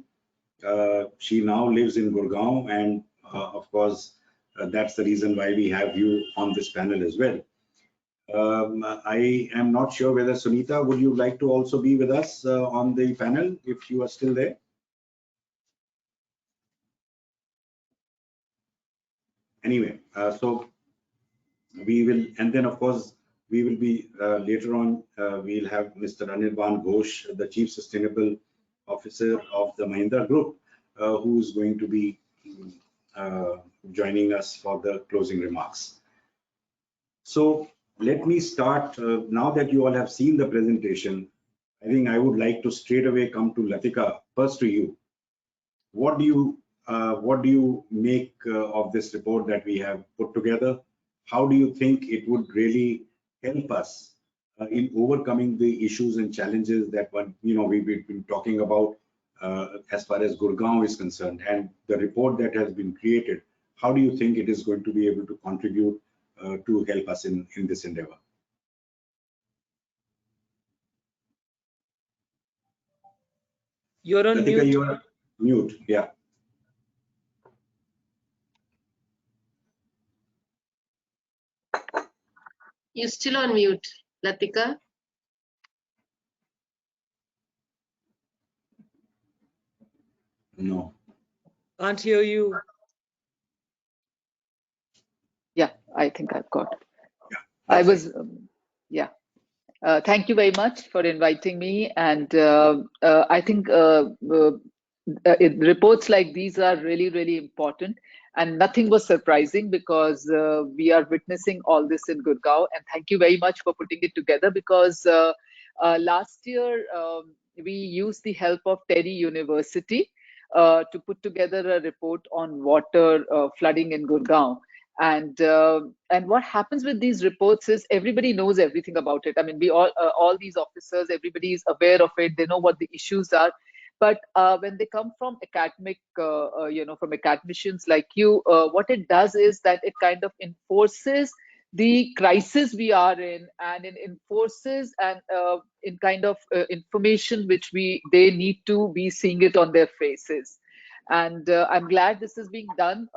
She now lives in Gurgaon, and of course, that's the reason why we have you on this panel as well. I am not sure whether Sunita, would you like to also be with us on the panel if you are still there? Anyway, so we will, and then of course, we will be later on, we'll have Mr. Anirban Ghosh, the Chief Sustainable Officer of the Mahindra Group, who's going to be joining us for the closing remarks. So let me start, now that you all have seen the presentation, I think I would like to straight away come to Latika, first to you. What do you make of this report that we have put together? How do you think it would really help us in overcoming the issues and challenges that we've been talking about as far as Gurgaon is concerned, and the report that has been created? How do you think it is going to be able to contribute to help us in this endeavor? You're on Latika, mute. you are mute. Yeah. You're still on mute, Latika. No. Can't hear you. Yeah, I think I've got. Yeah, I was, yeah. Thank you very much for inviting me. And I think reports like these are really important. And nothing was surprising because we are witnessing all this in Gurgaon. And thank you very much for putting it together, because last year we used the help of TERI University to put together a report on water flooding in Gurgaon. And what happens with these reports is everybody knows everything about it. I mean, we all these officers, everybody is aware of it. They know what the issues are. But when they come from academic, from academicians like you, what it does is that it kind of enforces the crisis we are in, and it enforces and in kind of information which they need to be seeing it on their faces. And I'm glad this is being done.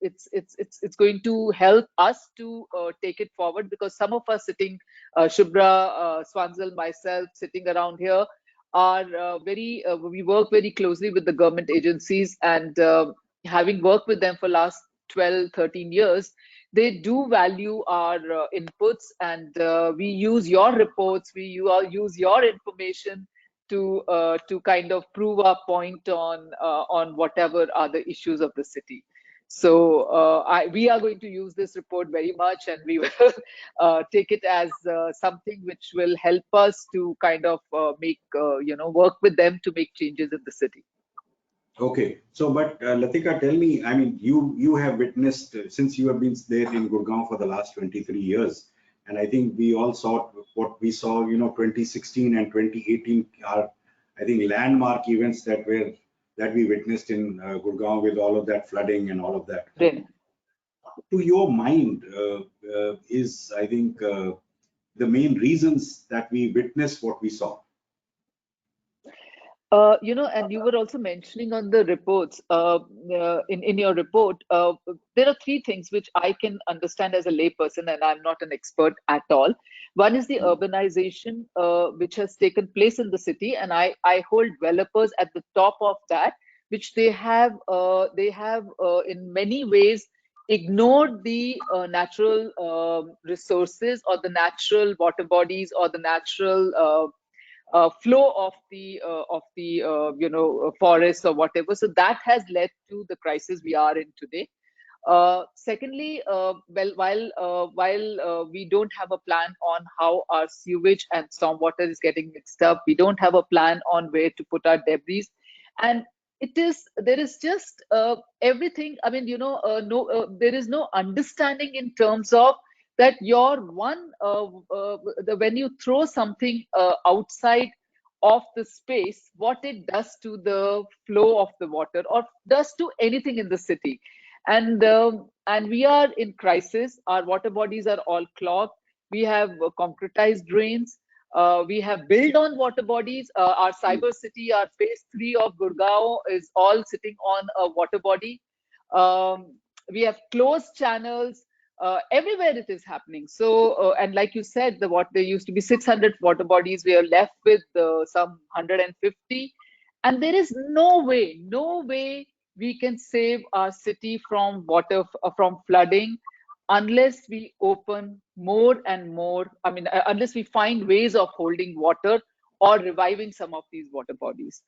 It's going to help us to take it forward, because some of us sitting, Shubhra, Swanzal, myself, sitting around here, are we work very closely with the government agencies, and having worked with them for last 12-13 years, they do value our inputs, and we use your reports, we all use your information to kind of prove our point on whatever are the issues of the city. So we are going to use this report very much, and we will take it as something which will help us to kind of make work with them to make changes in the city. Okay, so but Latika, tell me, I mean, you have witnessed, since you have been there in Gurgaon for the last 23 years, and I think we all saw what we saw, 2016 and 2018 are, I think, landmark events that that we witnessed in Gurugram with all of that flooding and all of that. Rain. To your mind, is, I think, the main reasons that we witnessed what we saw? And you were also mentioning on the reports, in your report, there are three things which I can understand as a layperson, and I'm not an expert at all. One is the urbanization, which has taken place in the city, and I hold developers at the top of that, which they have in many ways ignored the natural resources or the natural water bodies or the natural flow of the forest or whatever. So that has led to the crisis we are in today. Secondly, while we don't have a plan on how our sewage and stormwater is getting mixed up, we don't have a plan on where to put our debris, and there is just everything. I mean, there is no understanding in terms of that when you throw something outside of the space, what it does to the flow of the water or does to anything in the city. And we are in crisis. Our water bodies are all clogged. We have concretized drains. We have built on water bodies. Our cyber city, our phase 3 of Gurgaon is all sitting on a water body. We have closed channels. Everywhere it is happening. So, and like you said, there used to be 600 water bodies. We are left with some 150, and there is no way we can save our city from flooding unless we open more and more. I mean, unless we find ways of holding water or reviving some of these water bodies.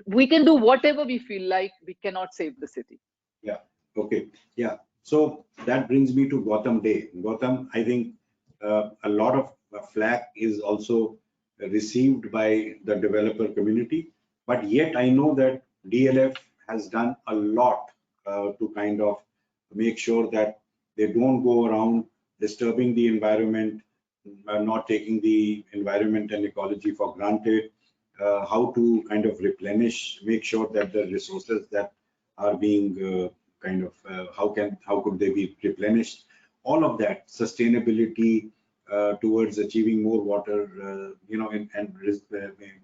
We can do whatever we feel like. We cannot save the city. Yeah. Okay. Yeah. So that brings me to Gautam Day. Gautam, I think a lot of flack is also received by the developer community, but yet I know that DLF has done a lot to kind of make sure that they don't go around disturbing the environment, not taking the environment and ecology for granted, how to kind of replenish, make sure that the resources that are being how could they be replenished, all of that sustainability towards achieving more water, and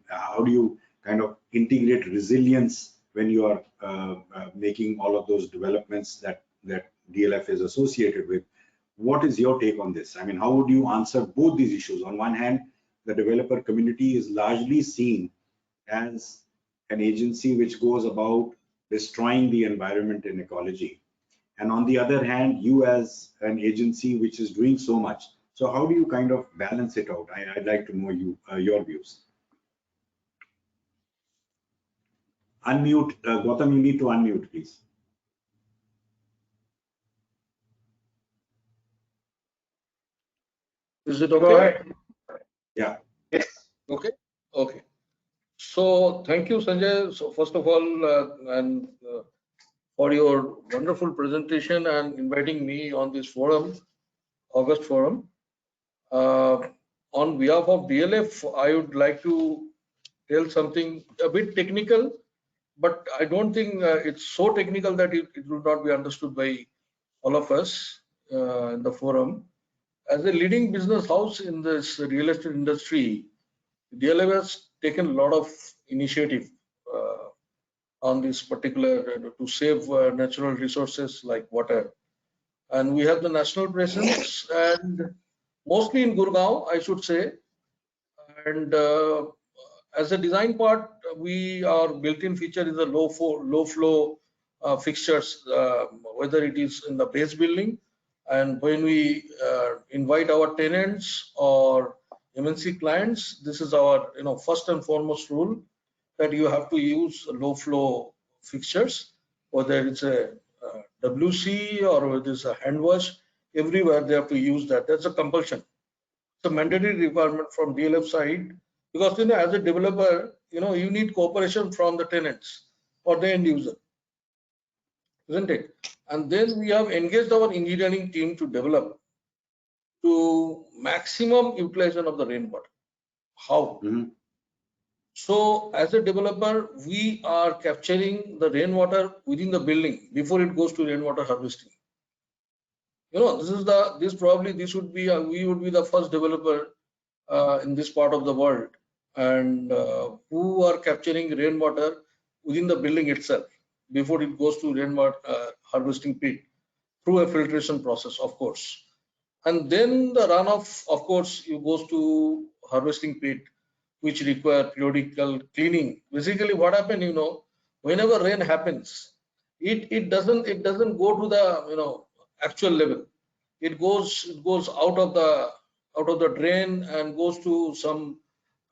how do you kind of integrate resilience when you are making all of those developments that DLF is associated with. What is your take on this? I mean, how would you answer both these issues? On one hand, the developer community is largely seen as an agency which goes about destroying the environment and ecology, and on the other hand, you as an agency which is doing so much. So how do you kind of balance it out? I'd like to know your views. Unmute, Gautam, you need to unmute, please. Is it okay? Yeah. Yes. Okay. Okay. So thank you, Sanjay. So first of all, for your wonderful presentation and inviting me on this forum, August forum. On behalf of DLF, I would like to tell something a bit technical, but I don't think it's so technical that it would not be understood by all of us in the forum. As a leading business house in this real estate industry, DLF has taken a lot of initiative on this particular to save natural resources like water. And we have the national presence and mostly in Gurgaon, I should say. And as a design part, our built-in feature is a low flow fixtures, whether it is in the base building. And when we invite our tenants or MNC clients, this is our first and foremost rule, that you have to use low flow fixtures, whether it's a WC or whether it's a hand wash, everywhere they have to use that. That's a compulsion. It's a mandatory requirement from DLF side, because as a developer, you need cooperation from the tenants or the end user, isn't it? And then we have engaged our engineering team to develop to maximum utilization of the rainwater. How? So as a developer, we are capturing the rainwater within the building before it goes to rainwater harvesting. This would be we would be the first developer in this part of the world, and who are capturing rainwater within the building itself before it goes to rainwater harvesting pit through a filtration process, of course. And then the runoff, of course, you goes to harvesting pit, which require periodical cleaning. Basically, what happens, whenever rain happens, it doesn't go to the actual level. It goes out of the drain and goes to some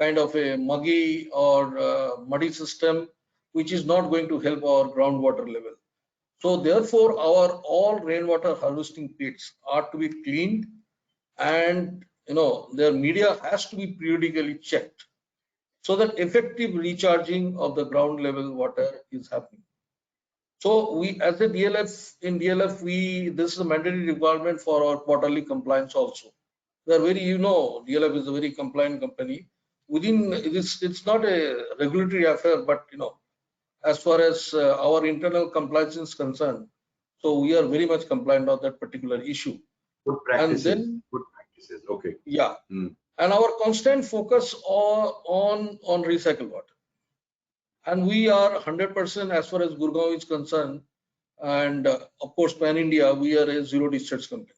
kind of a muggy or muddy system, which is not going to help our groundwater level. So therefore, our all rainwater harvesting pits are to be cleaned, and their media has to be periodically checked so that effective recharging of the ground level water is happening. So we, as a DLF, in DLF, this is a mandatory requirement for our quarterly compliance also. We are very, DLF is a very compliant company. Within it's not a regulatory affair, but as far as our internal compliance is concerned, so we are very much compliant on that particular issue. Good practices. And then, good practices. Okay. Yeah. And our constant focus on recycled water. And we are 100% as far as Gurugram is concerned, and of course pan India, we are a zero discharge company.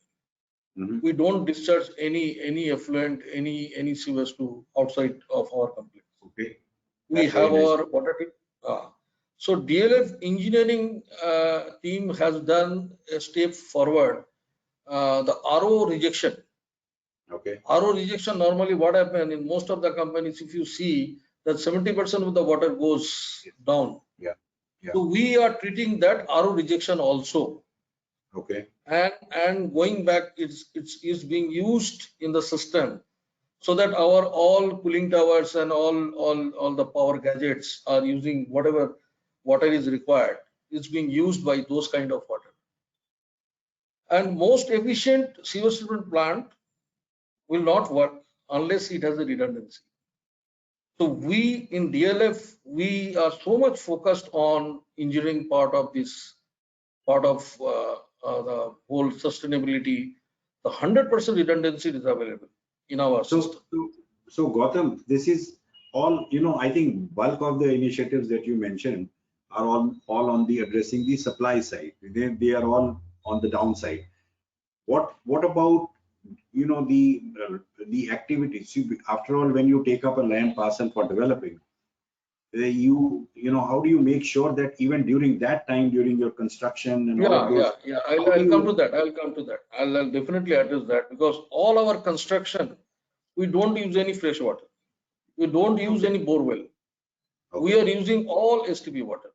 We don't discharge any effluent, any sewage to outside of our complex. Okay. We have our water treatment. So DLF engineering team has done a step forward. The RO rejection. Okay. RO rejection, normally what happens in most of the companies, if you see that 70% of the water goes down. Yeah. So we are treating that RO rejection also. Okay. And going back, it's being used in the system, so that our all cooling towers and all the power gadgets are using whatever water is required. It's being used by those kind of water. And most efficient sewage treatment plant will not work unless it has a redundancy. So we in DLF, we are so much focused on engineering part of this, part of the whole sustainability. The 100% redundancy is available in our system. So Gautam, this is all, I think bulk of the initiatives that you mentioned are all on the addressing the supply side. They are all on the downside. What about the activities? After all, when you take up a land parcel for developing, how do you make sure that even during that time, during your construction and all of those? Yeah. I'll come to that. I'll definitely address that, because all our construction, we don't use any fresh water. We don't use any bore well. Okay. We are using all STP water.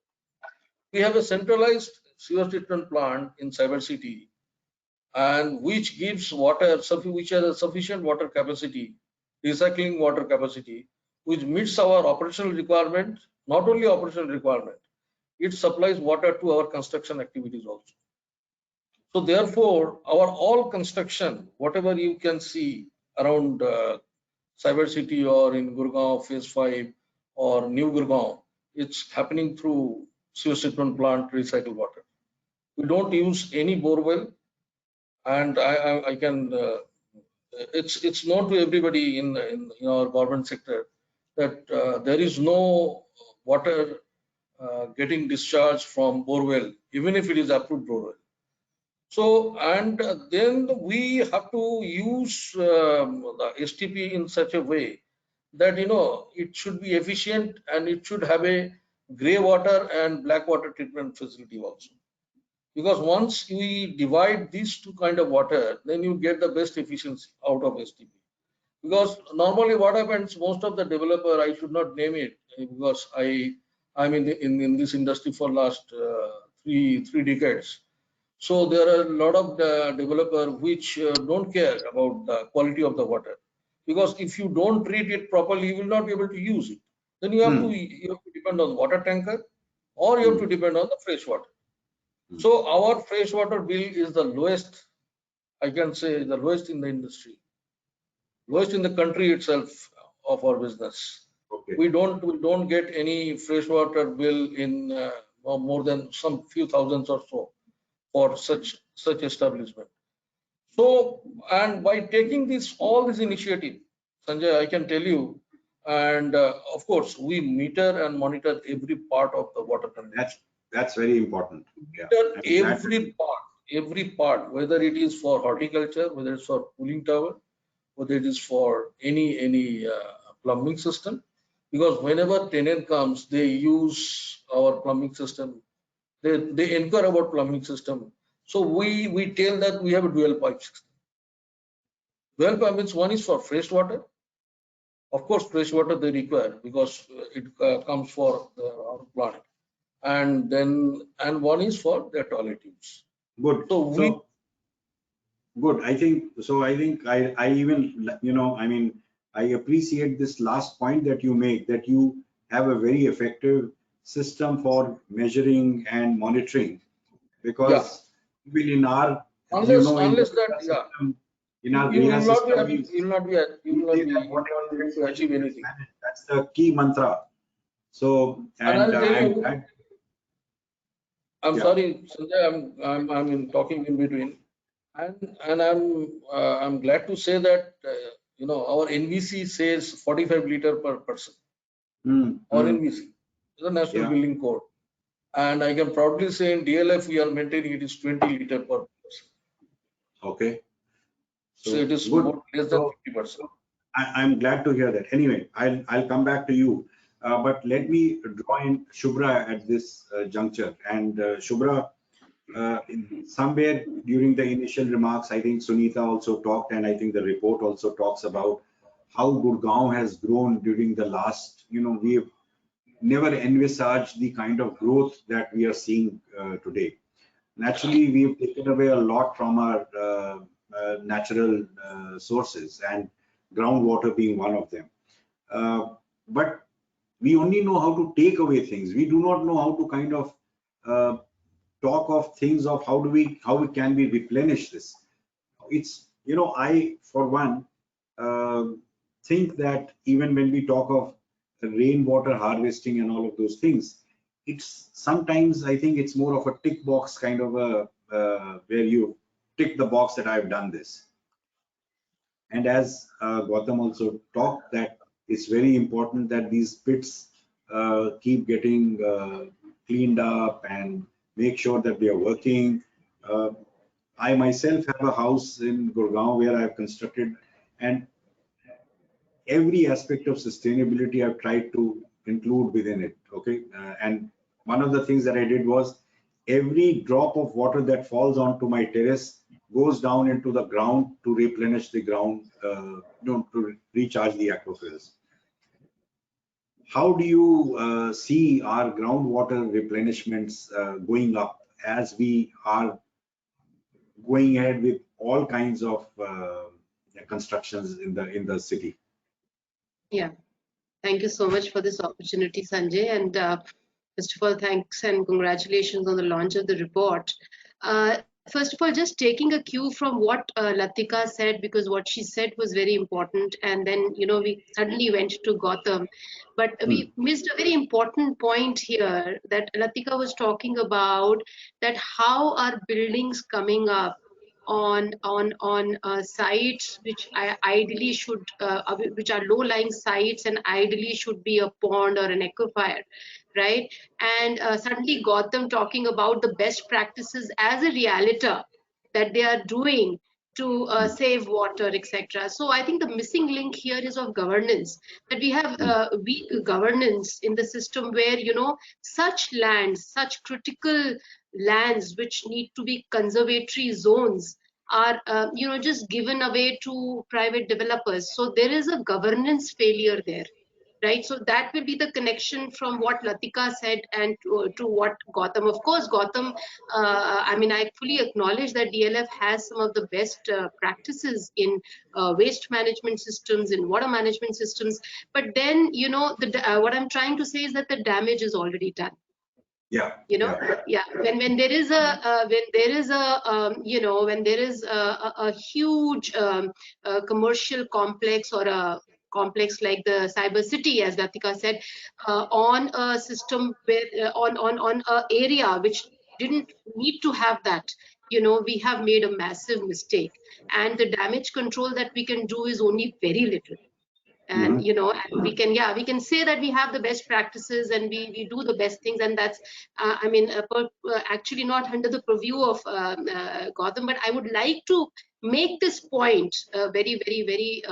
We have a centralized sewage treatment plant in Cyber City, and which gives water, which has a sufficient water capacity, recycling water capacity, which meets our operational requirement. Not only operational requirement, it supplies water to our construction activities also. So therefore, our all construction, whatever you can see around Cyber City or in Gurugram Phase 5 or New Gurugram, it's happening through sewage treatment plant recycled water. We don't use any bore well, and I can. It's known to everybody in our government sector that there is no water getting discharged from bore well, even if it is approved bore well. So, and then we have to use the STP in such a way that it should be efficient, and it should have a gray water and black water treatment facility also. Because once we divide these two kind of water, then you get the best efficiency out of STP. Because normally what happens, most of the developer, I should not name it because I'm in this industry for last three decades. So there are a lot of the developer which don't care about the quality of the water, because if you don't treat it properly, you will not be able to use it. Then you have to depend on water tanker, or you have to depend on the fresh water. So our fresh water bill is the lowest, I can say the lowest in the industry, lowest in the country itself of our business. we don't get any freshwater bill in more than some few thousands or so for such establishment. So, and by taking all this initiative, Sanjay, I can tell you, and of course, we meter and monitor every part of the water consumption. That's very important. Yeah. Every part, whether it is for horticulture, whether it's for cooling tower, whether it is for any plumbing system, because whenever tenant comes, they use our plumbing system. They inquire about plumbing system. So we tell that we have a dual pipe system. Dual pipe means one is for fresh water. Of course, fresh water they require because it comes for our plant, and one is for their toilet use. Good. So good. I think I even, I mean, I appreciate this last point that you make, that you have a very effective system for measuring and monitoring, because even in our, unless that system, in our you will not be achieve anything. That's the key mantra. So, and I'll tell you, I'm yeah. sorry, Sanjay, I'm talking in between, and I'm glad to say that our NVC says 45 liter per person. Or NVC, the National Building Code, and I can proudly say in DLF we are maintaining it is 20 liter per person. Okay. So it is more less than 50%. I'm glad to hear that. Anyway, I'll come back to you, but let me draw in Shubhra at this juncture. And Shubhra, somewhere during the initial remarks, I think Sunita also talked, and I think the report also talks about how Gurgaon has grown during the last, we've never envisaged the kind of growth that we are seeing today. Naturally, we've taken away a lot from our natural sources, and groundwater being one of them. But we only know how to take away things. We do not know how to kind of talk of things of how we can we replenish this. It's, I for one think that even when we talk of rainwater harvesting and all of those things, it's sometimes, I think it's more of a tick box kind of a where you tick the box that I've done this. And as Gautam also talked, that it's very important that these pits keep getting cleaned up and make sure that they are working. I myself have a house in Gurgaon where I've constructed, and every aspect of sustainability I've tried to include within it. Okay, and one of the things that I did was every drop of water that falls onto my terrace goes down into the ground to replenish the ground, to recharge the aquifers. How do you see our groundwater replenishments going up as we are going ahead with all kinds of constructions in the city? Yeah, thank you so much for this opportunity, Sanjay. And first of all, thanks and congratulations on the launch of the report. First of all, just taking a cue from what Latika said, because what she said was very important. And then, we suddenly went to Gautam, but we missed a very important point here that Latika was talking about, that how are buildings coming up on sites which ideally should, which are low-lying sites and ideally should be a pond or an aquifer, right? And suddenly Gautam talking about the best practices as a realtor that they are doing to save water, etc. So I think the missing link here is of governance, that we have weak governance in the system where, such lands, such critical lands which need to be conservatory zones are just given away to private developers. So there is a governance failure there, right? So that will be the connection from what Latika said and to what Gautam. Of course, Gautam, I fully acknowledge that DLF has some of the best practices in waste management systems, in water management systems. But then, what I'm trying to say is that the damage is already done. Yeah. When there is a huge commercial complex or a complex like the cyber city, as Latika said, on a system where on a area which didn't need to have that, we have made a massive mistake, and the damage control that we can do is only very little. And and we can say that we have the best practices and we do the best things, and that's actually not under the purview of Gautam, but I would like to make this point very very very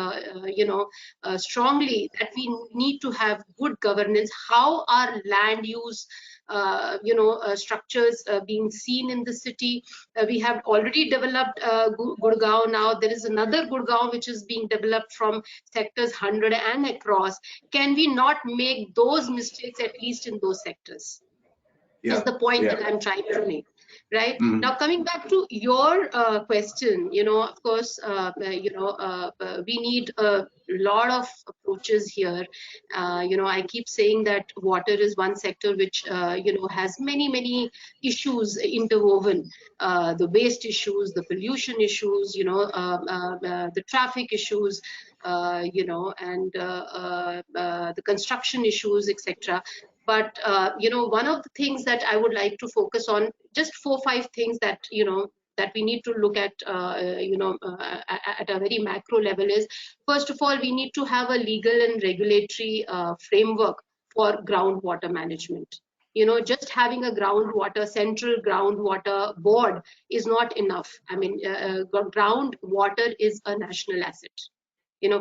strongly, that we need to have good governance. How our land use structures being seen in the city. We have already developed Gurgaon. Now there is another Gurgaon which is being developed from sectors 100 and across. Can we not make those mistakes at least in those sectors? Is the point that I'm trying to make. Right. Now, coming back to your question, of course, we need a lot of approaches here. I keep saying that water is one sector which, has many issues interwoven. The waste issues, the pollution issues, the traffic issues, and the construction issues, etc. But one of the things that I would like to focus on, just 4-5 things that that we need to look at at a very macro level is, first of all, we need to have a legal and regulatory framework for groundwater management. Just having a central groundwater board is not enough. I mean, groundwater is a national asset,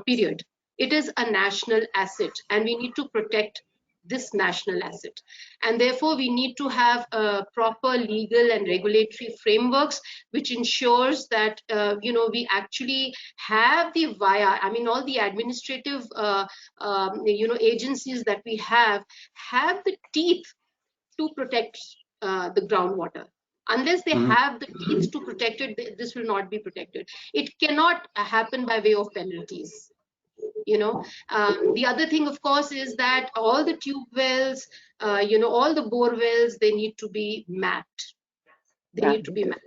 period. It is a national asset, and we need to protect this national asset, and therefore we need to have proper legal and regulatory frameworks which ensures that we actually have all the administrative agencies that we have the teeth to protect the groundwater. Unless they have the teeth to protect it, this will not be protected. It cannot happen by way of penalties. The other thing, of course, is that all the tube wells, all the bore wells, they need to be mapped. They need to be mapped,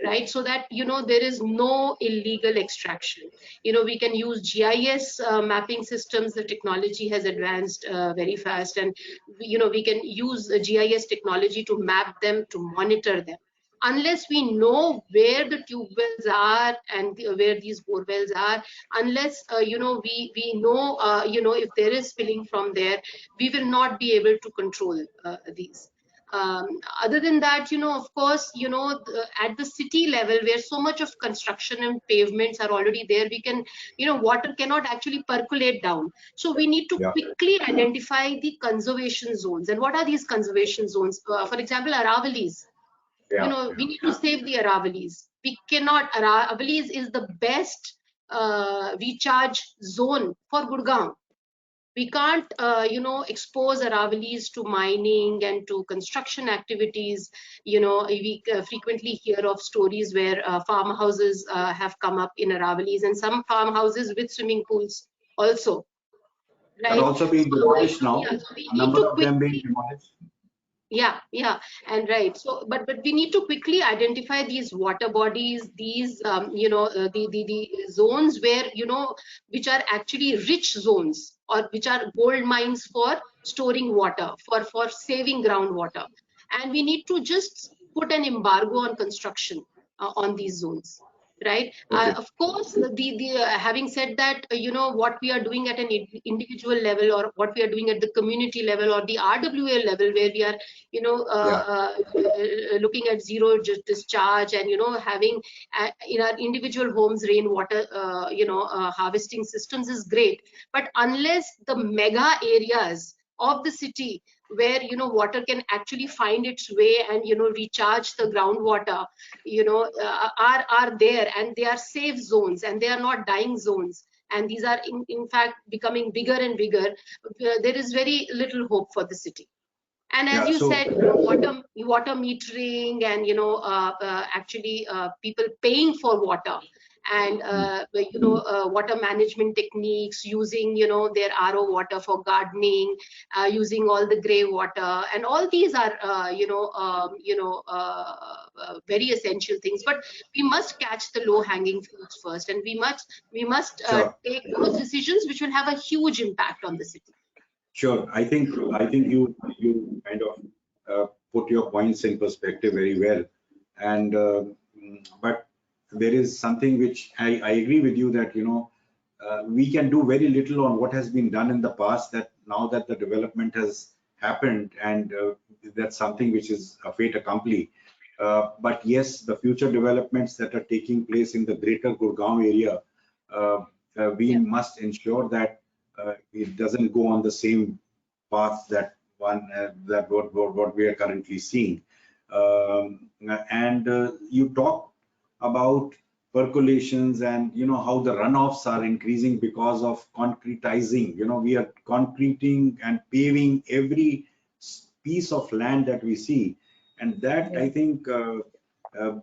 right? So that, there is no illegal extraction. We can use GIS mapping systems. The technology has advanced very fast, and, we can use GIS technology to map them, to monitor them. Unless we know where the tube wells are and where these bore wells are, unless we know if there is spilling from there, we will not be able to control these. Other than that, of course, at the city level, where so much of construction and pavements are already there, we can, water cannot actually percolate down. So we need to quickly identify the conservation zones. And what are these conservation zones? For example, Aravalis. We need to save the Aravalis. We cannot. Aravalis is the best recharge zone for Gurgaon. We can't, expose Aravalis to mining and to construction activities. We frequently hear of stories where farmhouses have come up in Aravalis, and some farmhouses with swimming pools also. Right? Are also being demolished now. So a number of them being demolished. And right. So, but we need to quickly identify these water bodies, these the zones where which are actually rich zones, or which are gold mines for storing water, for saving groundwater, and we need to just put an embargo on construction on these zones. Right. Okay. Of course, having said that, what we are doing at an individual level, or what we are doing at the community level, or the RWA level, where we are, looking at zero discharge, and having in our individual homes rainwater, harvesting systems is great. But unless the mega areas of the city, where water can actually find its way and recharge the groundwater, are there, and they are safe zones, and they are not dying zones, and these are in fact becoming bigger and bigger, there is very little hope for the city. And as you said, water metering, and actually people paying for water, and water management techniques, using their RO water for gardening, using all the grey water, and all these are very essential things. But we must catch the low hanging fruits first, and we must Sure. take those decisions which will have a huge impact on the city. Sure. I think you kind of put your points in perspective very well. And but there is something which I agree with you that we can do very little on what has been done in the past, that now that the development has happened, and that's something which is a fait accompli. But yes, the future developments that are taking place in the greater Gurgaon area, we must ensure that it doesn't go on the same path that what we are currently seeing. And you talk about percolations, and how the runoffs are increasing because of concretizing. We are concreting and paving every piece of land that we see, and that I think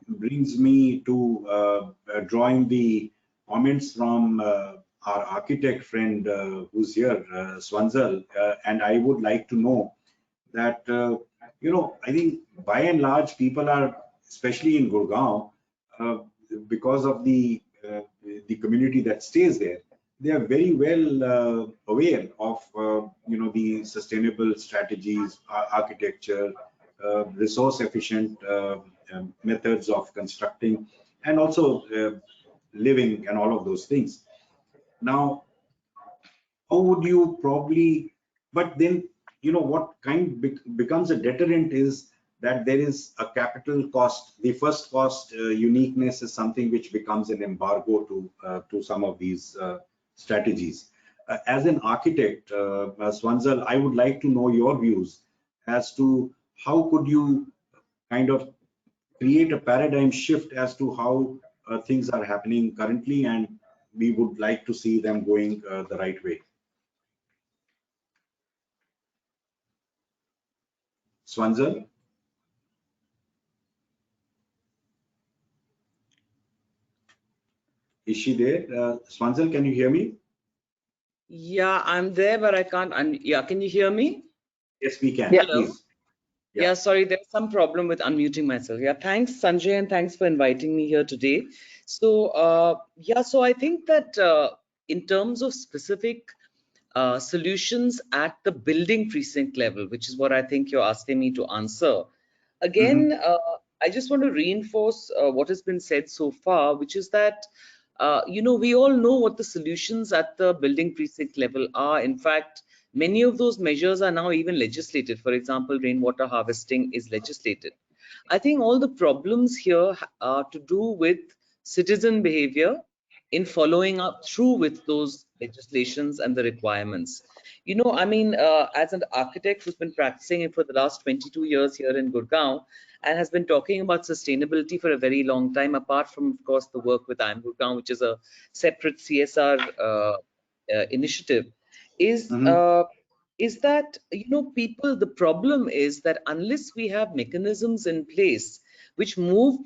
brings me to drawing the comments from our architect friend who's here, Swanzal, and I would like to know that I think by and large people are, especially in Gurgaon, because of the community that stays there, they are very well aware of the sustainable strategies, architecture, resource efficient methods of constructing, and also living, and all of those things. Now, how would you probably, but then, what becomes a deterrent is that there is a capital cost. The first cost, uniqueness, is something which becomes an embargo to some of these strategies. As an architect, Swanzal, I would like to know your views as to how could you kind of create a paradigm shift as to how things are happening currently, and we would like to see them going the right way. Swanzal? Is she there? Swanzal, can you hear me? Yeah, I'm there, but I can't. Yeah, can you hear me? Yes, we can. Yeah. Hello. Please. Yeah, sorry, there's some problem with unmuting myself. Yeah, thanks, Sanjay, and thanks for inviting me here today. So, yeah, so I think that in terms of specific solutions at the building precinct level, which is what I think you're asking me to answer. Again, I just want to reinforce what has been said so far, which is that, we all know what the solutions at the building precinct level are. In fact, many of those measures are now even legislated. For example, rainwater harvesting is legislated. I think all the problems here are to do with citizen behavior in following up through with those legislations and the requirements. I mean, as an architect who's been practicing it for the last 22 years here in Gurgaon and has been talking about sustainability for a very long time, apart from, of course, the work with IIM Gurgaon, which is a separate CSR initiative, is that, people, the problem is that unless we have mechanisms in place which force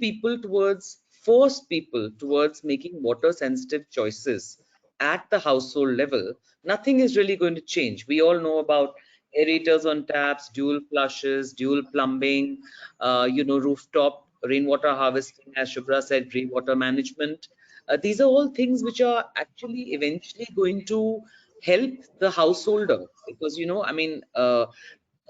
people towards making water sensitive choices at the household level, nothing is really going to change. We all know about aerators on taps, dual flushes, dual plumbing, rooftop rainwater harvesting, as Shubhra said, rainwater management. These are all things which are actually eventually going to help the householder, because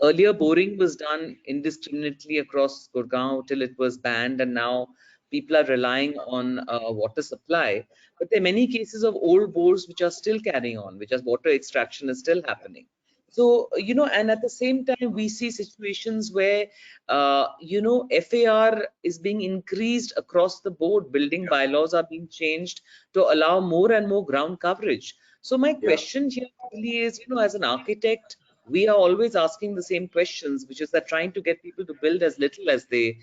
earlier boring was done indiscriminately across Gurgaon till it was banned, and now people are relying on water supply. But there are many cases of old bores which are still carrying on, which is water extraction is still happening. So, and at the same time, we see situations where, FAR is being increased across the board. Building bylaws are being changed to allow more and more ground coverage. So my question here really is, as an architect, we are always asking the same questions, which is that trying to get people to build as little as they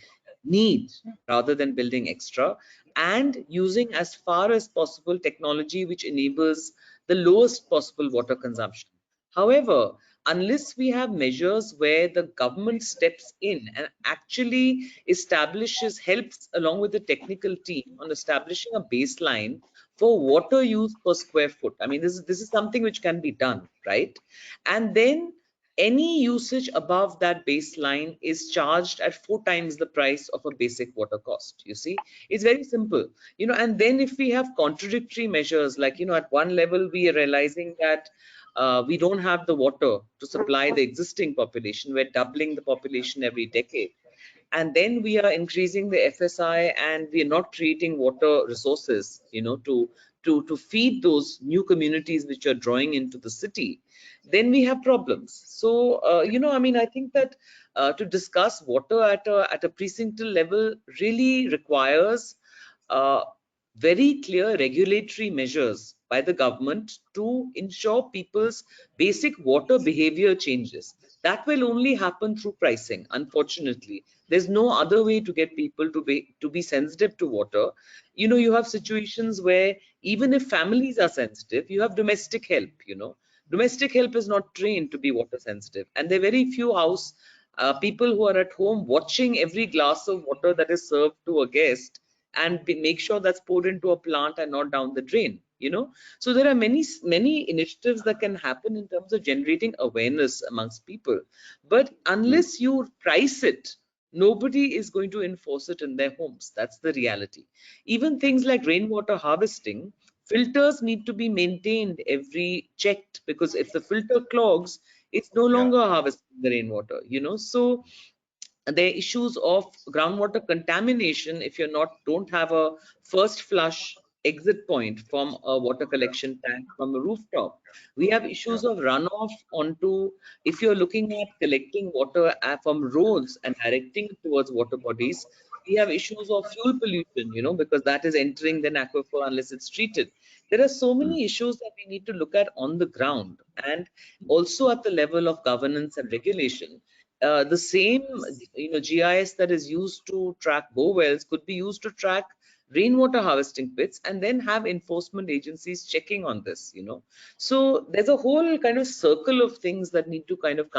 need rather than building extra, and using as far as possible technology which enables the lowest possible water consumption. However, unless we have measures where the government steps in and actually helps along with the technical team on establishing a baseline for water use per square foot. I mean, this is something which can be done, right? And then any usage above that baseline is charged at 4 times the price of a basic water cost. You see, it's very simple, and then if we have contradictory measures, like, at one level we are realizing that we don't have the water to supply the existing population, we're doubling the population every decade, and then we are increasing the FSI and we are not creating water resources, to feed those new communities which are drawing into the city, then we have problems. So, I mean, I think that to discuss water at a precinctal level really requires uh, very clear regulatory measures by the government to ensure people's basic water behavior changes. That will only happen through pricing. Unfortunately, there's no other way to get people to be sensitive to water. You have situations where even if families are sensitive, you have domestic help. Domestic help is not trained to be water sensitive, and there are very few people who are at home watching every glass of water that is served to a guest and make sure that's poured into a plant and not down the drain. So there are many initiatives that can happen in terms of generating awareness amongst people, but unless you price it, nobody is going to enforce it in their homes. That's the reality. Even things like rainwater harvesting, filters need to be maintained checked, because if the filter clogs, it's no longer harvesting the rainwater. So there are issues of groundwater contamination if you don't have a first flush exit point from a water collection tank from a rooftop. We have issues of runoff onto, if you're looking at collecting water from roads and directing it towards water bodies, we have issues of fuel pollution, because that is entering the aquifer unless it's treated. There are so many issues that we need to look at on the ground, and also at the level of governance and regulation. The same GIS that is used to track bore wells could be used to track rainwater harvesting pits, and then have enforcement agencies checking on this. So there's a whole kind of circle of things that need to kind of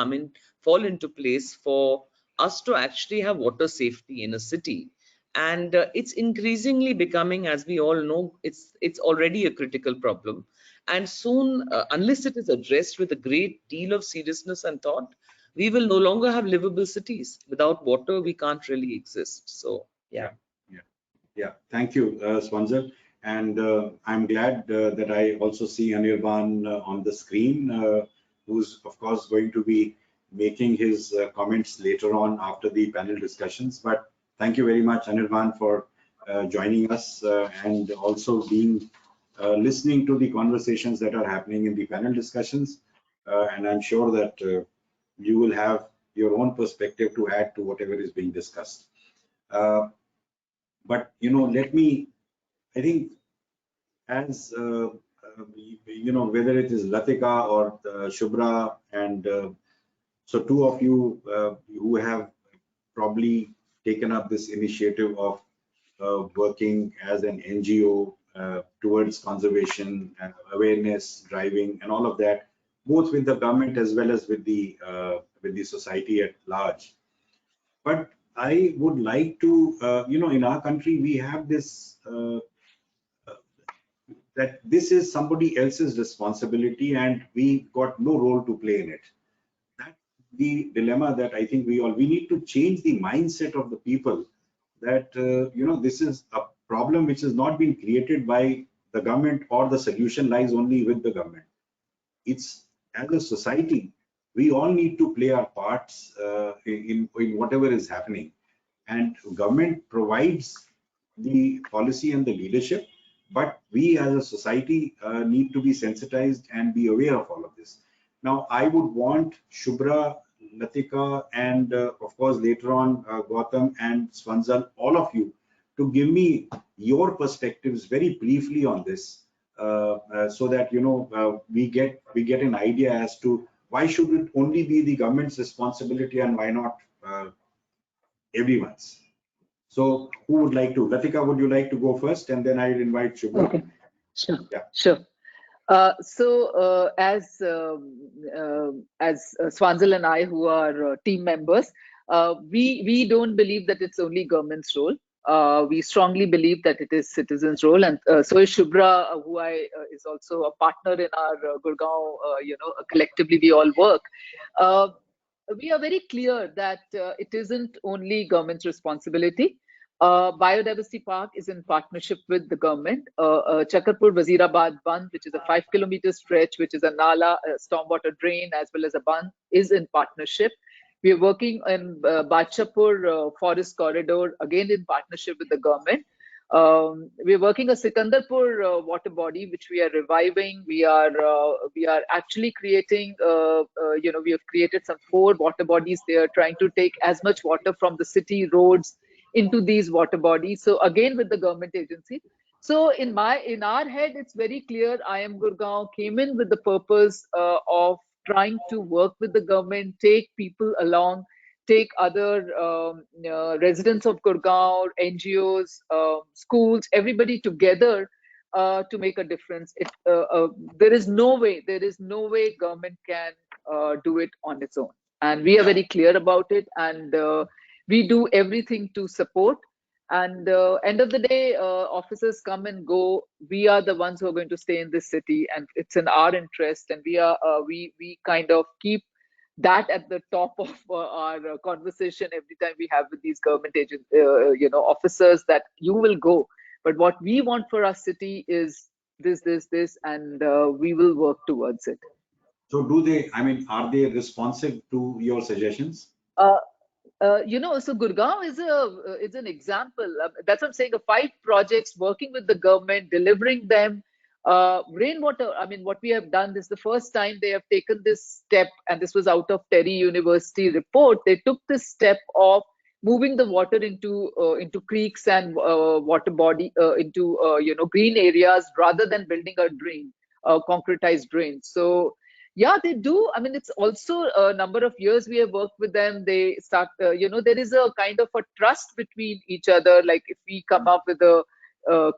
fall into place for us to actually have water safety in a city. And it's increasingly becoming, as we all know, it's already a critical problem, and soon, unless it is addressed with a great deal of seriousness and thought, we will no longer have livable cities. Without water, we can't really exist. So, yeah. Thank you, Swanzal. And I'm glad that I also see Anirban on the screen, who's of course going to be making his comments later on after the panel discussions. But thank you very much, Anirban, for joining us and also being listening to the conversations that are happening in the panel discussions. And I'm sure that you will have your own perspective to add to whatever is being discussed. But I think as whether it is Latika or Shubhra, and so two of you who have probably taken up this initiative of working as an NGO towards conservation and awareness driving and all of that, both with the government as well as with the society at large. But I would like to, in our country, we have this, that this is somebody else's responsibility and we got no role to play in it. That's the dilemma that I think we need to change the mindset of the people that, this is a problem which has not been created by the government, or the solution lies only with the government. It's, as a society, we all need to play our parts in whatever is happening. And government provides the policy and the leadership, but we as a society need to be sensitized and be aware of all of this. Now, I would want Shubhra, Latika, and of course later on Gautam and Swanzal, all of you, to give me your perspectives very briefly on this, so that we get an idea as to why should it only be the government's responsibility and why not everyone's. So who would like to? Latika, would you like to go first, and then I'll invite Shubhra? Okay, sure, Yeah. sure. As Swanzil and I, who are team members, we don't believe that it's only government's role. We strongly believe that it is citizens' role, and so is Shubhra, who is also a partner in our Gurgaon. Collectively we all work. We are very clear that it isn't only government's responsibility. Biodiversity Park is in partnership with the government. Chakarpur Wazirabad Band, which is a 5 kilometer stretch, which is a nala, a stormwater drain, as well as a band, is in partnership. We are working in Badshapur Forest Corridor, again in partnership with the government. We are working a Sikandarpur water body, which we are reviving. We are actually creating, we have created some 4 water bodies. They are trying to take as much water from the city roads into these water bodies. So again, with the government agency. So in our head, it's very clear. IIM Gurgaon came in with the purpose of trying to work with the government, take people along, take other residents of Gurgaon, NGOs, schools, everybody together to make a difference. There is no way government can do it on its own, and we are very clear about it. And we do everything to support. And end of the day, officers come and go. We are the ones who are going to stay in this city, and it's in our interest. And we kind of keep that at the top of our conversation every time we have with these government agent, officers, that you will go, but what we want for our city is this, and we will work towards it. So are they responsive to your suggestions? So Gurgaon is an example. That's what I'm saying. 5 projects working with the government, delivering them. Rainwater, what we have done, this is the first time they have taken this step, and this was out of TERI University report. They took this step of moving the water into creeks and water body, into green areas, rather than building a drain, concretized drain. So yeah, they do. It's also a number of years we have worked with them. They start, there is a kind of a trust between each other. Like if we come up with a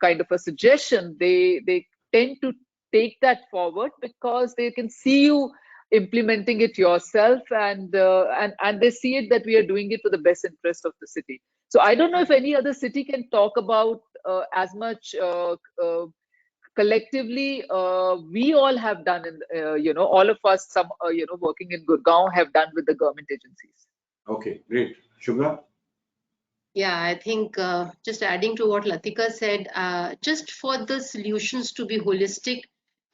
kind of a suggestion, they tend to take that forward, because they can see you implementing it yourself, and they see it that we are doing it for the best interest of the city. So I don't know if any other city can talk about as much collectively we all have done, in all of us, some working in Gurgaon, have done with the government agencies. Okay, great. Shubhra? Yeah, I think just adding to what Latika said, just for the solutions to be holistic,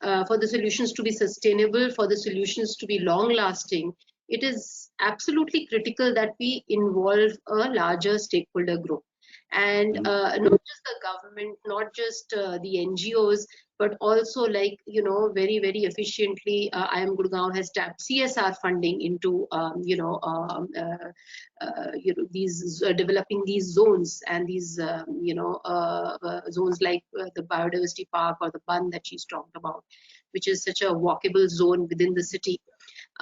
for the solutions to be sustainable, for the solutions to be long lasting, it is absolutely critical that we involve a larger stakeholder group. And not just the government, not just the NGOs, but also, like, very, very efficiently, IIM Gurgaon has tapped CSR funding into, these developing these zones, and these, zones like the Biodiversity Park or the Bund that she's talked about, which is such a walkable zone within the city,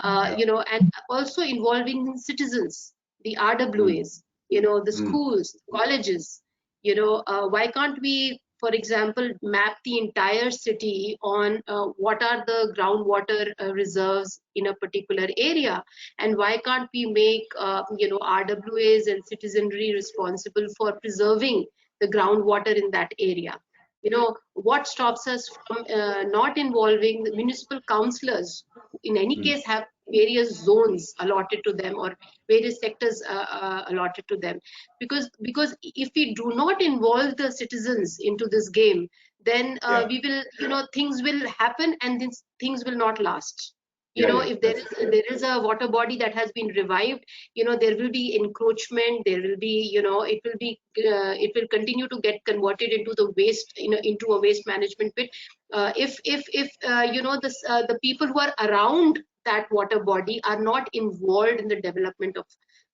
and also involving citizens, the RWAs, the schools, colleges. Why can't we, for example, map the entire city on what are the groundwater reserves in a particular area, and why can't we make RWAs and citizenry responsible for preserving the groundwater in that area? What stops us from not involving the municipal councillors, who in any case have various zones allotted to them, or various sectors allotted to them? Because if we do not involve the citizens into this game, then we will, things will happen, and things will not last. If there is a water body that has been revived, there will be encroachment, there will be, it will continue to get converted into the waste, into a waste management pit. If the people who are around that water body are not involved in the development of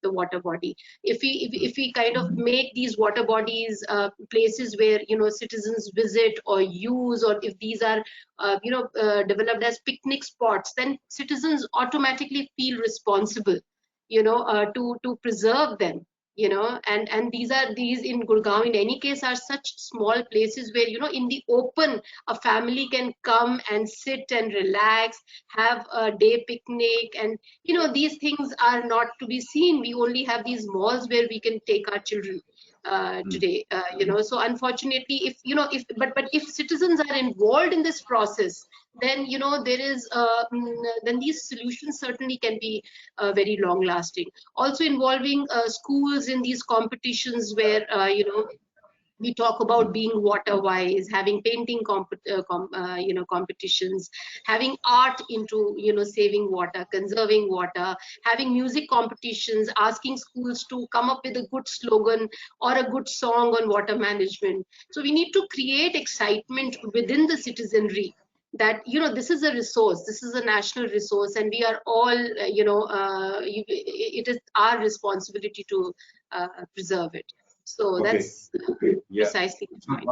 the water body, if we kind of make these water bodies places where citizens visit or use, or if these are developed as picnic spots, then citizens automatically feel responsible to preserve them. and these in Gurgaon in any case are such small places where in the open a family can come and sit and relax, have a day picnic, and these things are not to be seen. We only have these malls where we can take our children today. So unfortunately, but if citizens are involved in this process, then there is then these solutions certainly can be very long lasting. Also involving schools in these competitions where we talk about being water wise, having painting competitions, having art into saving water, conserving water, having music competitions, asking schools to come up with a good slogan or a good song on water management. So we need to create excitement within the citizenry that this is a resource, this is a national resource, and we are all it is our responsibility to preserve it. So Okay. that's Yeah. precisely the point.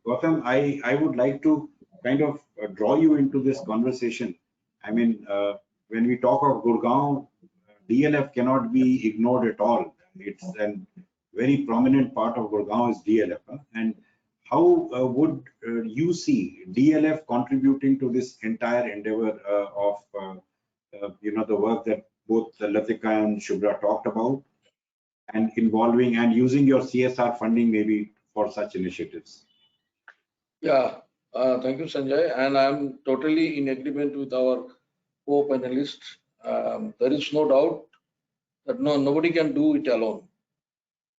Gautam, I would like to kind of draw you into this conversation. I mean, when we talk of Gurgaon, DLF cannot be ignored at all. It's a very prominent part of Gurgaon is DLF. And how would you see DLF contributing to this entire endeavor of the work that both Latika and Shubhra talked about, and involving and using your CSR funding maybe for such initiatives? Yeah, thank you, Sanjay. And I'm totally in agreement with our co-panelists. There is no doubt that nobody can do it alone.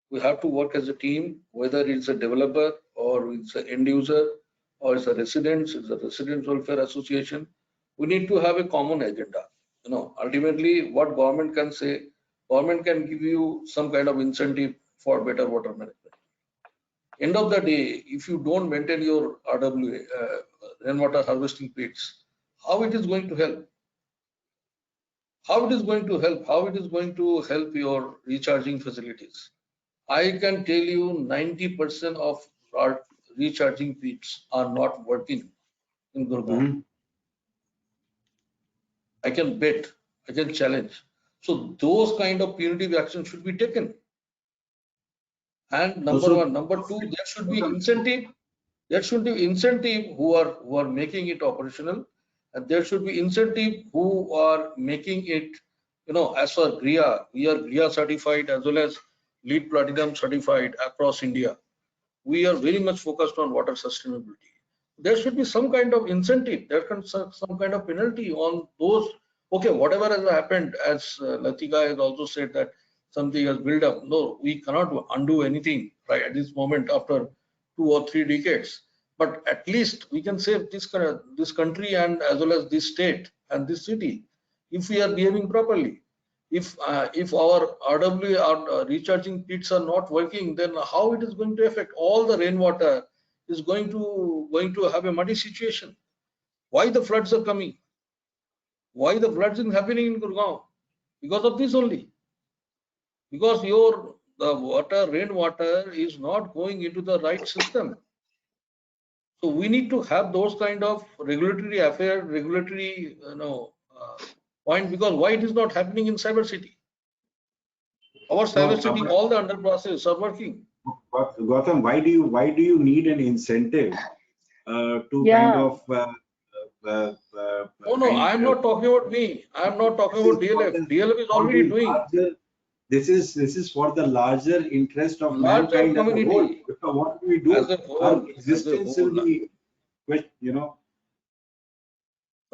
We have to work as a team, whether it's a developer or it's an end user or it's a residents welfare association. We need to have a common agenda. Ultimately, what government can say, government can give you some kind of incentive for better water management. End of the day, if you don't maintain your RWA, rainwater harvesting pits, how it is going to help? How it is going to help? How it is going to help your recharging facilities? I can tell you 90% of our recharging pits are not working in Gurugram. I can bet, I can challenge. So those kind of punitive actions should be taken. And number one. Number two, there should be incentive. There should be incentive who are making it operational, and there should be incentive who are making it, as for GRIA, we are GRIA certified as well as LEED Platinum certified across India. We are very much focused on water sustainability. There should be some kind of incentive. There can be some kind of penalty on those. Okay, whatever has happened, as Latika has also said that something has built up. No, we cannot undo anything right at this moment after 2 or 3 decades. But at least we can save this country and as well as this state and this city if we are behaving properly. If our RWA, our recharging pits are not working, then how it is going to affect all the rainwater is going to have a muddy situation. Why the floods are coming? Why the floods is happening in Gurgaon? Because of this only. Because the rainwater is not going into the right system. So we need to have those kind of regulatory point, because why it is not happening in Cyber City? Our Cyber City, all the underpasses are working. Gautam, why do you need an incentive to kind of? I'm not talking about me. I'm not talking about DLF. DLF is already doing. This is for the larger interest of larger mankind community. As a whole. What do we do? As a whole, our existence will be, No,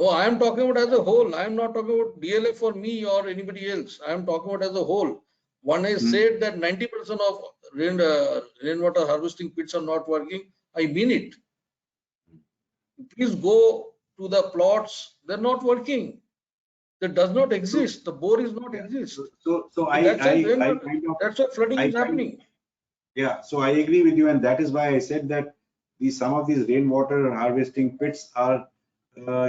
I am talking about as a whole. I am not talking about DLF for me or anybody else. I am talking about as a whole. One has said that 90% of rainwater harvesting pits are not working. I mean it. Please go to the plots. They're not working. That does not exist. The bore is not exist. So that's why flooding is happening. Yeah. So I agree with you, and that is why I said that some of these rainwater harvesting pits are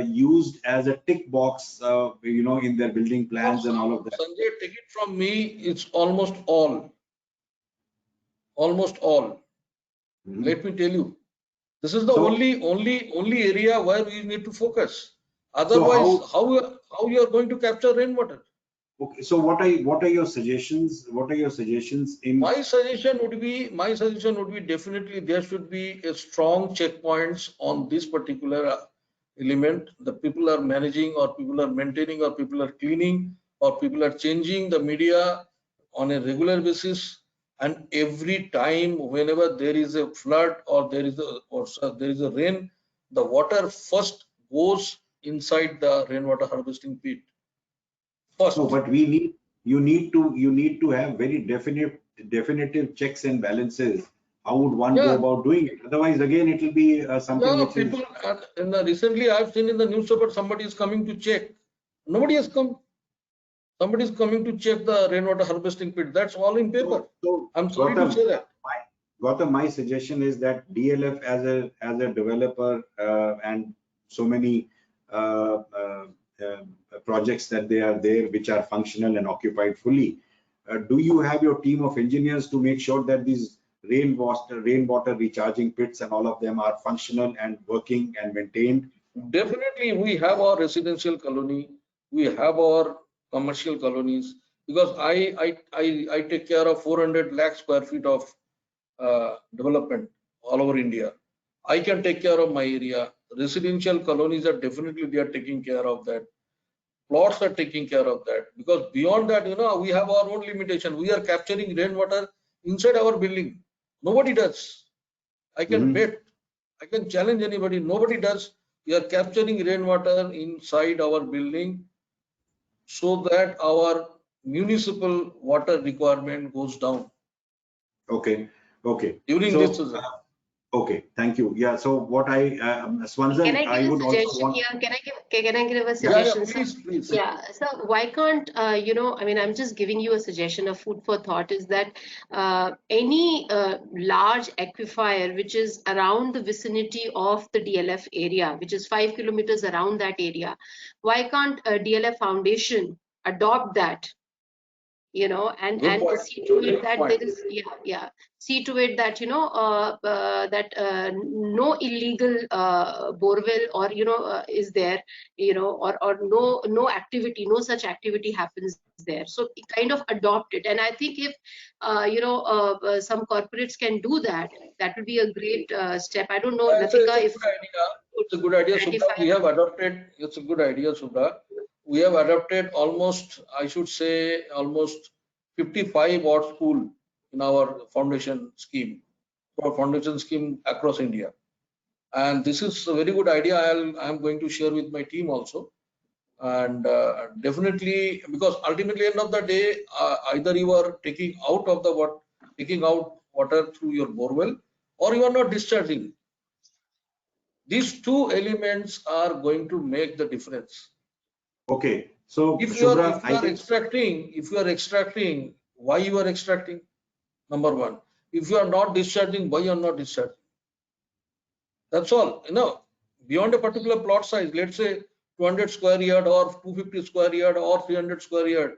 used as a tick box, in their building plans and all of that. Sanjay, take it from me, it's almost all. Almost all. Let me tell you, this is the only area where we need to focus. Otherwise, how you are going to capture rainwater? Okay, so what are your suggestions? What are your suggestions in? My suggestion would be definitely there should be a strong checkpoints on this particular element. The people are managing, or people are maintaining, or people are cleaning, or people are changing the media on a regular basis. And every time, whenever there is a flood or there is a rain, the water first goes inside the rainwater harvesting pit. First. No, but you need to have very definitive checks and balances. How would one go Yeah. about doing it? Otherwise, again, it will be something Yeah, which people is. recently I've seen in the newspaper somebody is coming to check. Nobody has come. Somebody is coming to check the rainwater harvesting pit. That's all in paper. So I'm sorry to say that. Gautam, my suggestion is that DLF as a developer and so many uh, uh, projects that they are there which are functional and occupied fully. Do you have your team of engineers to make sure that these rainwater recharging pits and all of them are functional and working and maintained? Definitely, we have our residential colony. We have our commercial colonies, because I take care of 400 lakh square feet of development all over India. I can take care of my area. Residential colonies are definitely, they are taking care of that. Plots are taking care of that, because beyond that, we have our own limitation. We are capturing rainwater inside our building. Nobody does. I can bet, I can challenge anybody. Nobody does. We are capturing rainwater inside our building so that our municipal water requirement goes down. Okay. During this season. Okay, thank you. Yeah, so what Swanzal, I would also want. Here? Can I give a suggestion? Yeah, please. Yeah, so why can't, I mean, I'm just giving you a suggestion, a food for thought, is that any large aquifer which is around the vicinity of the DLF area, which is 5 kilometers around that area, why can't DLF Foundation adopt that? And see to it that there is, see to it that, no illegal borewell or, is there, or no activity, no such activity happens there. So kind of adopt it. And I think if, some corporates can do that, that would be a great step. I don't know, Latika, if it's a good idea, Subha. We have adopted, it's a good idea, Subha. We have adopted almost, I should say, almost 55 odd school in our foundation scheme, across India. And this is a very good idea. I'm going to share with my team also. And definitely, because ultimately, end of the day, either you are taking out water through your borewell, or you are not discharging. These two elements are going to make the difference. Okay, so if you are extracting, why you are extracting? Number one. If you are not discharging, why you are not discharging? That's all. Beyond a particular plot size, let's say 200 square yard or 250 square yard or 300 square yard.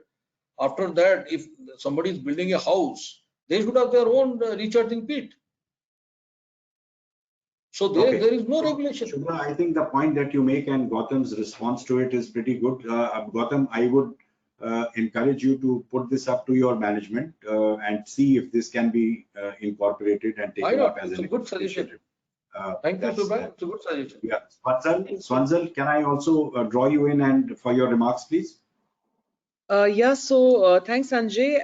After that, if somebody is building a house, they should have their own recharging pit. So there is no regulation. Shubha, I think the point that you make and Gautam's response to it is pretty good. Gautam, I would encourage you to put this up to your management and see if this can be incorporated and taken up as a good suggestion. Thank you, Shubha. It's a good suggestion. Yeah, Swanzal, can I also draw you in and for your remarks, please? Yeah, so thanks, Sanjay.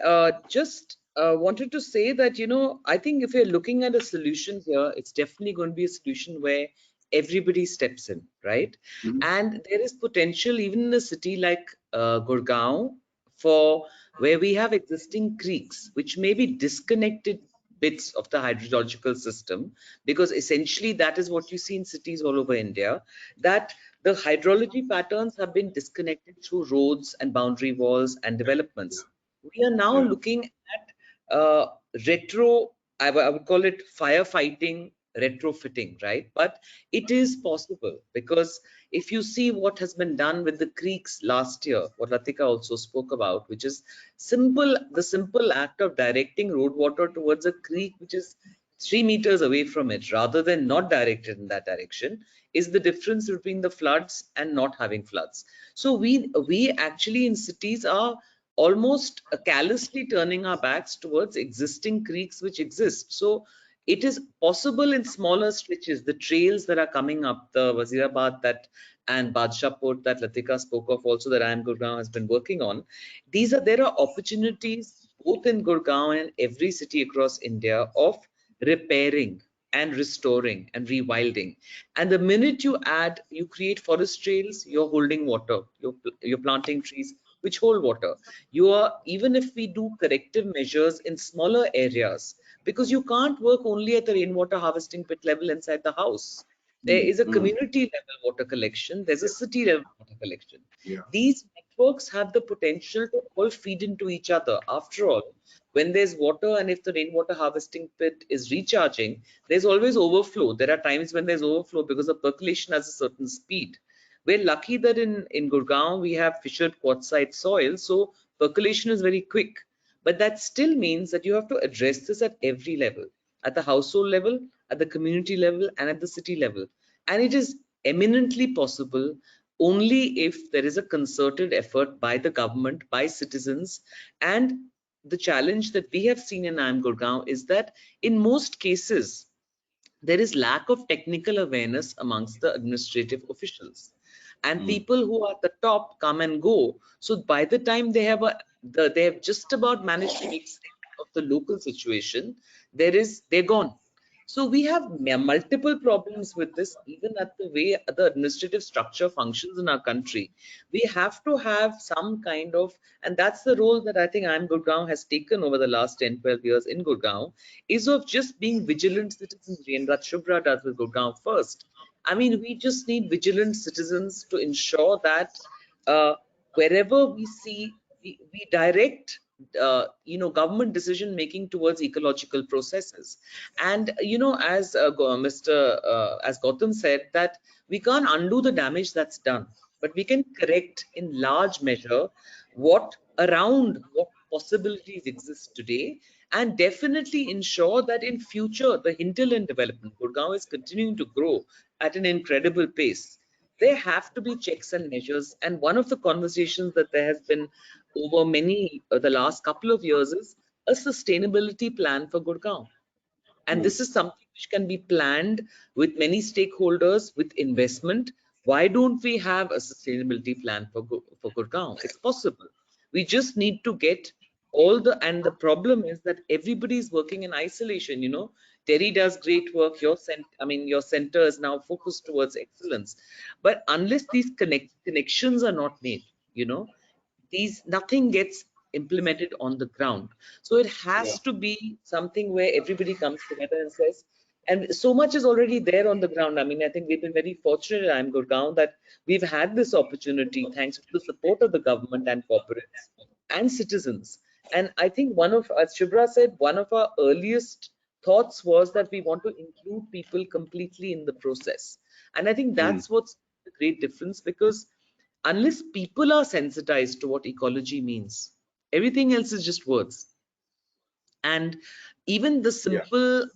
Just wanted to say that, I think if you're looking at a solution here, it's definitely going to be a solution where everybody steps in, right? And there is potential even in a city like Gurugram for where we have existing creeks, which may be disconnected bits of the hydrological system, because essentially that is what you see in cities all over India, that the hydrology patterns have been disconnected through roads and boundary walls and developments. We are now looking at I would call it firefighting retrofitting, right? But it is possible, because if you see what has been done with the creeks last year, what Latika also spoke about, which is the simple act of directing road water towards a creek which is 3 meters away from it rather than not directed in that direction, is the difference between the floods and not having floods. So we actually in cities are almost callously turning our backs towards existing creeks which exist. So it is possible in smaller stretches, the trails that are coming up, the Wazirabad that and Badshahpur that Latika spoke of also, that IIM Gurgaon has been working on. There are opportunities both in Gurgaon and every city across India of repairing and restoring and rewilding. And the minute you create forest trails, you're holding water, you're planting trees which hold water. Even if we do corrective measures in smaller areas, because you can't work only at the rainwater harvesting pit level inside the house. There is a community level water collection, there's a city level water collection. These networks have the potential to all feed into each other. After all, when there's water and if the rainwater harvesting pit is recharging, there's always overflow. There are times when there's overflow because the percolation has a certain speed. We're lucky that in Gurgaon we have fissured quartzite soil, so percolation is very quick. But that still means that you have to address this at every level, at the household level, at the community level, and at the city level. And it is eminently possible only if there is a concerted effort by the government, by citizens. And the challenge that we have seen in IIM Gurgaon is that in most cases, there is lack of technical awareness amongst the administrative officials, and people who are at the top come and go. So by the time they have they have just about managed to make sense of the local situation, they're gone. So we have multiple problems with this, even at the way the administrative structure functions in our country. We have to have some kind of, and that's the role that I think IIM Gurgaon has taken over the last 10, 12 years in Gurgaon, is of just being vigilant citizenry, and that Shubhra does with Gurgaon first. I mean, we just need vigilant citizens to ensure that wherever we see, we direct government decision making towards ecological processes. And as as Gautam said, that we can't undo the damage that's done, but we can correct in large measure what possibilities exist today, and definitely ensure that in future the hinterland development, Gurgaon is continuing to grow at an incredible pace. There have to be checks and measures, and one of the conversations that there has been over the last couple of years is a sustainability plan for Gurgaon. And this is something which can be planned with many stakeholders, with investment. Why don't we have a sustainability plan for Gurgaon? It's possible. We just need to get and the problem is that everybody is working in isolation. TERI does great work. Your center is now focused towards excellence. But unless these connections are not made, nothing gets implemented on the ground. So it has to be something where everybody comes together and says, and so much is already there on the ground. I mean, I think we've been very fortunate at IIM Gurgaon that we've had this opportunity thanks to the support of the government and corporates and citizens. And I think as Shubhra said, one of our earliest thoughts was that we want to include people completely in the process. And I think that's what's the great difference, because unless people are sensitized to what ecology means, everything else is just words. And even the simple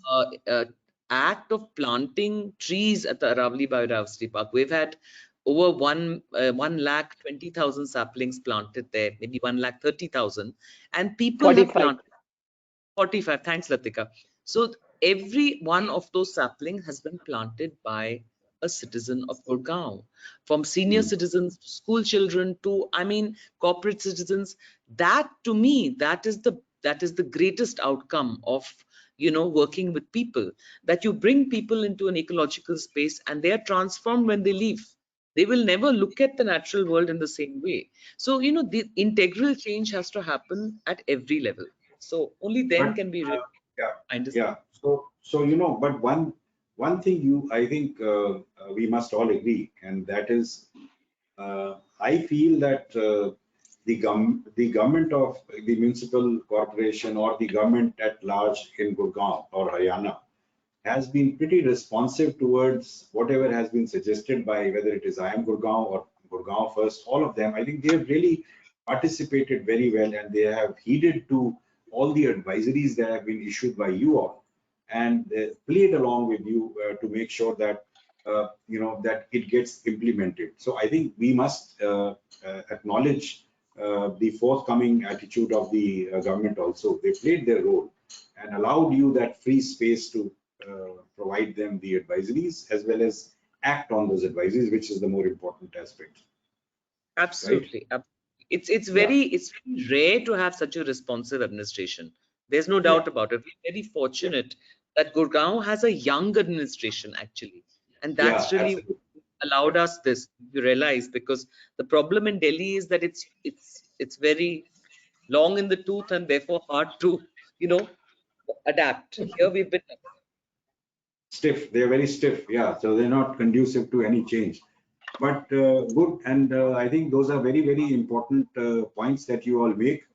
act of planting trees at the Aravali Biodiversity Park, we've had over 1,20,000 saplings planted there, maybe 1,30,000, and people 45. have planted 45. Thanks, Latika. So every one of those saplings has been planted by a citizen of Gurgaon, from senior citizens to school children to, corporate citizens. That, to me, that is the greatest outcome of working with people, that you bring people into an ecological space and they are transformed when they leave. They will never look at the natural world in the same way. So the integral change has to happen at every level. So only then can we understand. But one thing I think we must all agree, and that is, I feel that the government of the municipal corporation or the government at large in Gurgaon or Haryana has been pretty responsive towards whatever has been suggested by, whether it is IIM Gurgaon or Gurgaon First, all of them. I think they have really participated very well, and they have heeded to all the advisories that have been issued by you all, and played along with you to make sure that that it gets implemented. So I think we must acknowledge the forthcoming attitude of the government also. They played their role and allowed you that free space to provide them the advisories as well as act on those advisories, which is the more important aspect. Absolutely. Right? It's very rare to have such a responsive administration. There's no doubt about it. We're very fortunate that Gurgaon has a young administration actually, and that's really absolutely. allowed us this. You realize, because the problem in Delhi is that it's very long in the tooth and therefore hard to adapt. Here we've been Stiff. They're very stiff. Yeah. So they're not conducive to any change. But good. And I think those are very, very important points that you all make.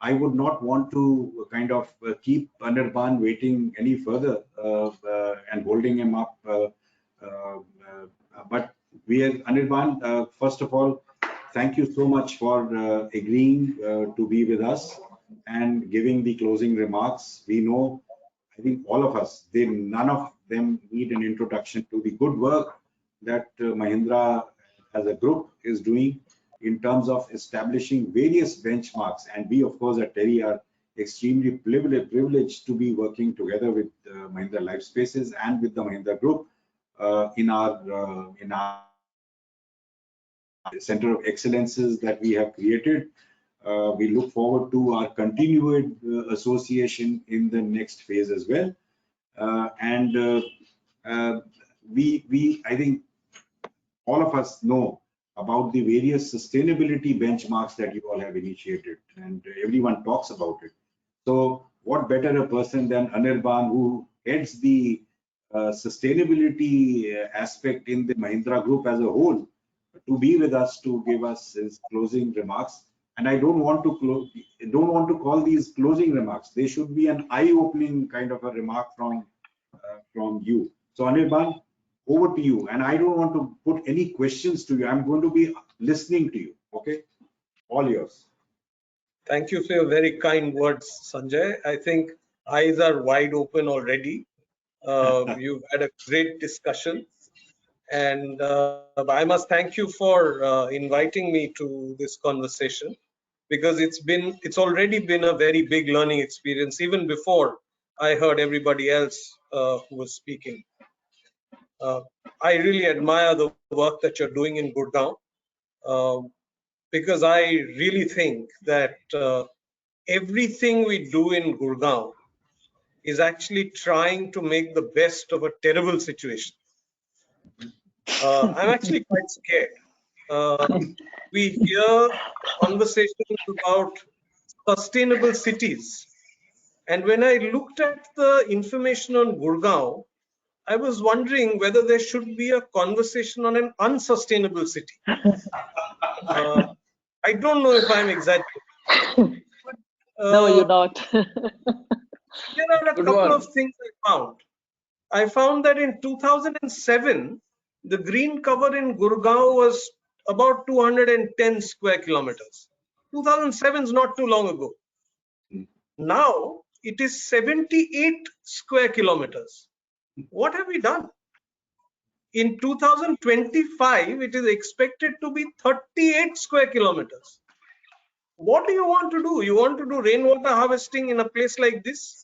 I would not want to kind of keep Anirban waiting any further and holding him up. But we are, Anirban, first of all, thank you so much for agreeing to be with us and giving the closing remarks. We know, I think all of us, none of them need an introduction to the good work that Mahindra as a group is doing in terms of establishing various benchmarks. And we, of course, at TERI are extremely privileged to be working together with Mahindra Lifespaces and with the Mahindra Group in our center of excellences that we have created. We look forward to our continued association in the next phase as well. I think all of us know about the various sustainability benchmarks that you all have initiated, and everyone talks about it. So what better a person than Anirban, who heads the sustainability aspect in the Mahindra Group as a whole, to be with us to give us his closing remarks. And I don't want to call these closing remarks. They should be an eye-opening kind of a remark from you. So Anirban, over to you. And I don't want to put any questions to you. I'm going to be listening to you. Okay, all yours. Thank you for your very kind words, Sanjay. I think eyes are wide open already. You've had a great discussion, and I must thank you for inviting me to this conversation, because it's already been a very big learning experience even before I heard everybody else who was speaking. I really admire the work that you're doing in Gurgaon, because I really think that everything we do in Gurgaon is actually trying to make the best of a terrible situation. I'm actually quite scared. We hear conversations about sustainable cities. And when I looked at the information on Gurgaon, I was wondering whether there should be a conversation on an unsustainable city. I don't know if I'm exaggerating. No, you're not. There are a couple of things I found. I found that in 2007, the green cover in Gurgaon was about 210 square kilometers. 2007 is not too long ago. Now it is 78 square kilometers. What have we done? In 2025, it is expected to be 38 square kilometers. What do you want to do? You want to do rainwater harvesting in a place like this?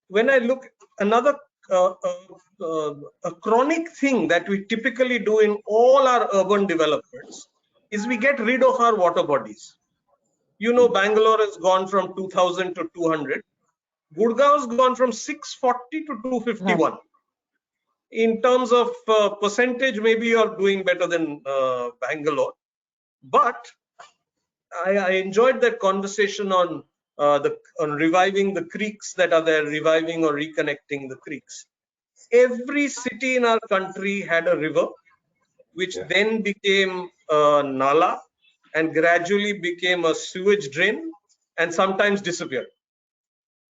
When I look, another a chronic thing that we typically do in all our urban developments is we get rid of our water bodies. You know, Bangalore has gone from 2000 to 200. Gurgaon has gone from 640 to 251. In terms of percentage, maybe you're doing better than Bangalore. But I enjoyed that conversation on reviving the creeks that are there, reviving or reconnecting the creeks. Every city in our country had a river, which then became a nala and gradually became a sewage drain and sometimes disappeared.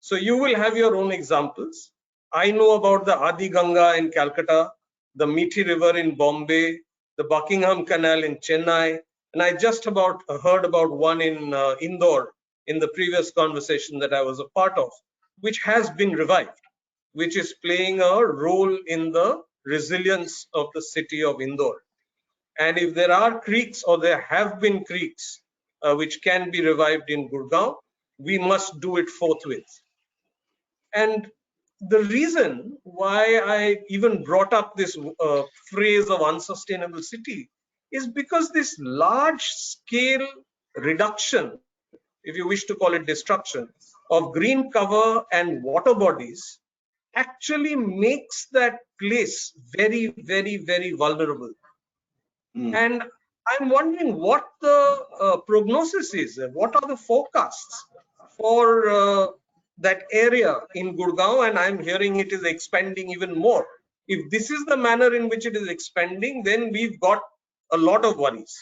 So you will have your own examples. I know about the Adi Ganga in Calcutta, the Mithi River in Bombay, the Buckingham Canal in Chennai, and I just about heard about one in Indore in the previous conversation that I was a part of, which has been revived, which is playing a role in the resilience of the city of Indore. And if there are creeks, or there have been creeks which can be revived in Gurgaon, we must do it forthwith. And the reason why I even brought up this phrase of unsustainable city is because this large scale reduction, if you wish to call it destruction, of green cover and water bodies actually makes that place very, very, very vulnerable. And I'm wondering what the prognosis is, what are the forecasts for that area in Gurgaon, and I'm hearing it is expanding even more. If this is the manner in which it is expanding, then we've got a lot of worries.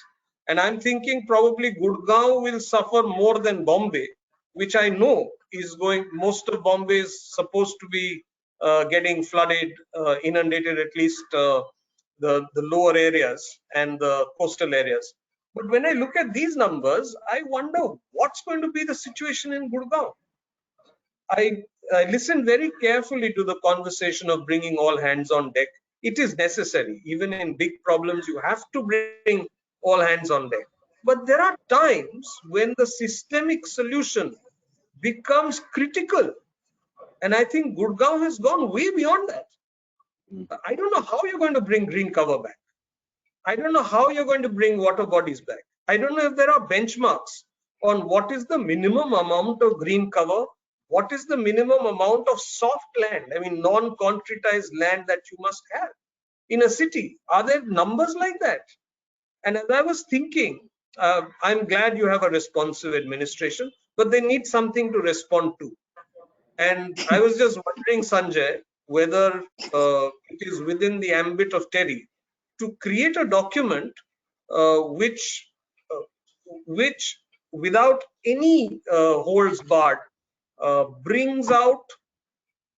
And I'm thinking probably Gurgaon will suffer more than Bombay, which I know is going, most of Bombay is supposed to be getting flooded, inundated, at least the lower areas and the coastal areas. But when I look at these numbers, I wonder what's going to be the situation in Gurgaon. I listened very carefully to the conversation of bringing all hands on deck. It is necessary. Even in big problems, you have to bring all hands on deck. But there are times when the systemic solution becomes critical. And I think Gurgaon has gone way beyond that. I don't know how you're going to bring green cover back. I don't know how you're going to bring water bodies back. I don't know if there are benchmarks on what is the minimum amount of green cover, what is the minimum amount of soft land, I mean non-concretized land that you must have in a city. Are there numbers like that? And as I was thinking, I'm glad you have a responsive administration, but they need something to respond to. And I was just wondering, Sanjay, whether it is within the ambit of TERI to create a document which without any holds barred brings out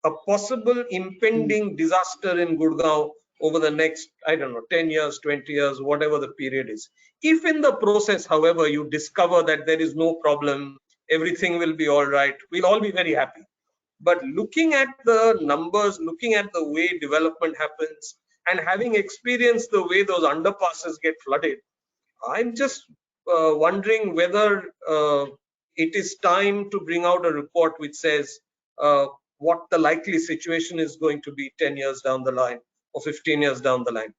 a possible impending disaster in Gurgaon over the next, I don't know, 10 years, 20 years, whatever the period is. If in the process, however, you discover that there is no problem, everything will be all right, we'll all be very happy. But looking at the numbers, looking at the way development happens, and having experienced the way those underpasses get flooded, I'm just wondering whether it is time to bring out a report which says what the likely situation is going to be 10 years down the line or 15 years down the line.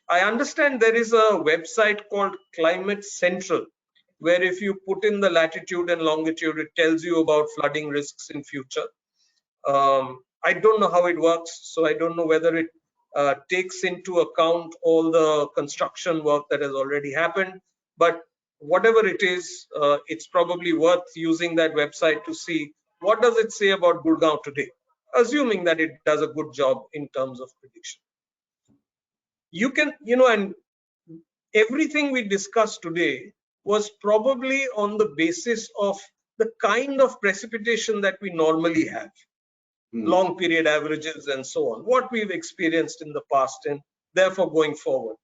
I understand there is a website called Climate Central, where if you put in the latitude and longitude, it tells you about flooding risks in future. I don't know how it works, so I don't know whether it takes into account all the construction work that has already happened. But whatever it is, it's probably worth using that website to see what does it say about Gurgaon today, assuming that it does a good job in terms of prediction. You can, and everything we discussed today was probably on the basis of the kind of precipitation that we normally have. Long period averages and so on, what we've experienced in the past and therefore going forward.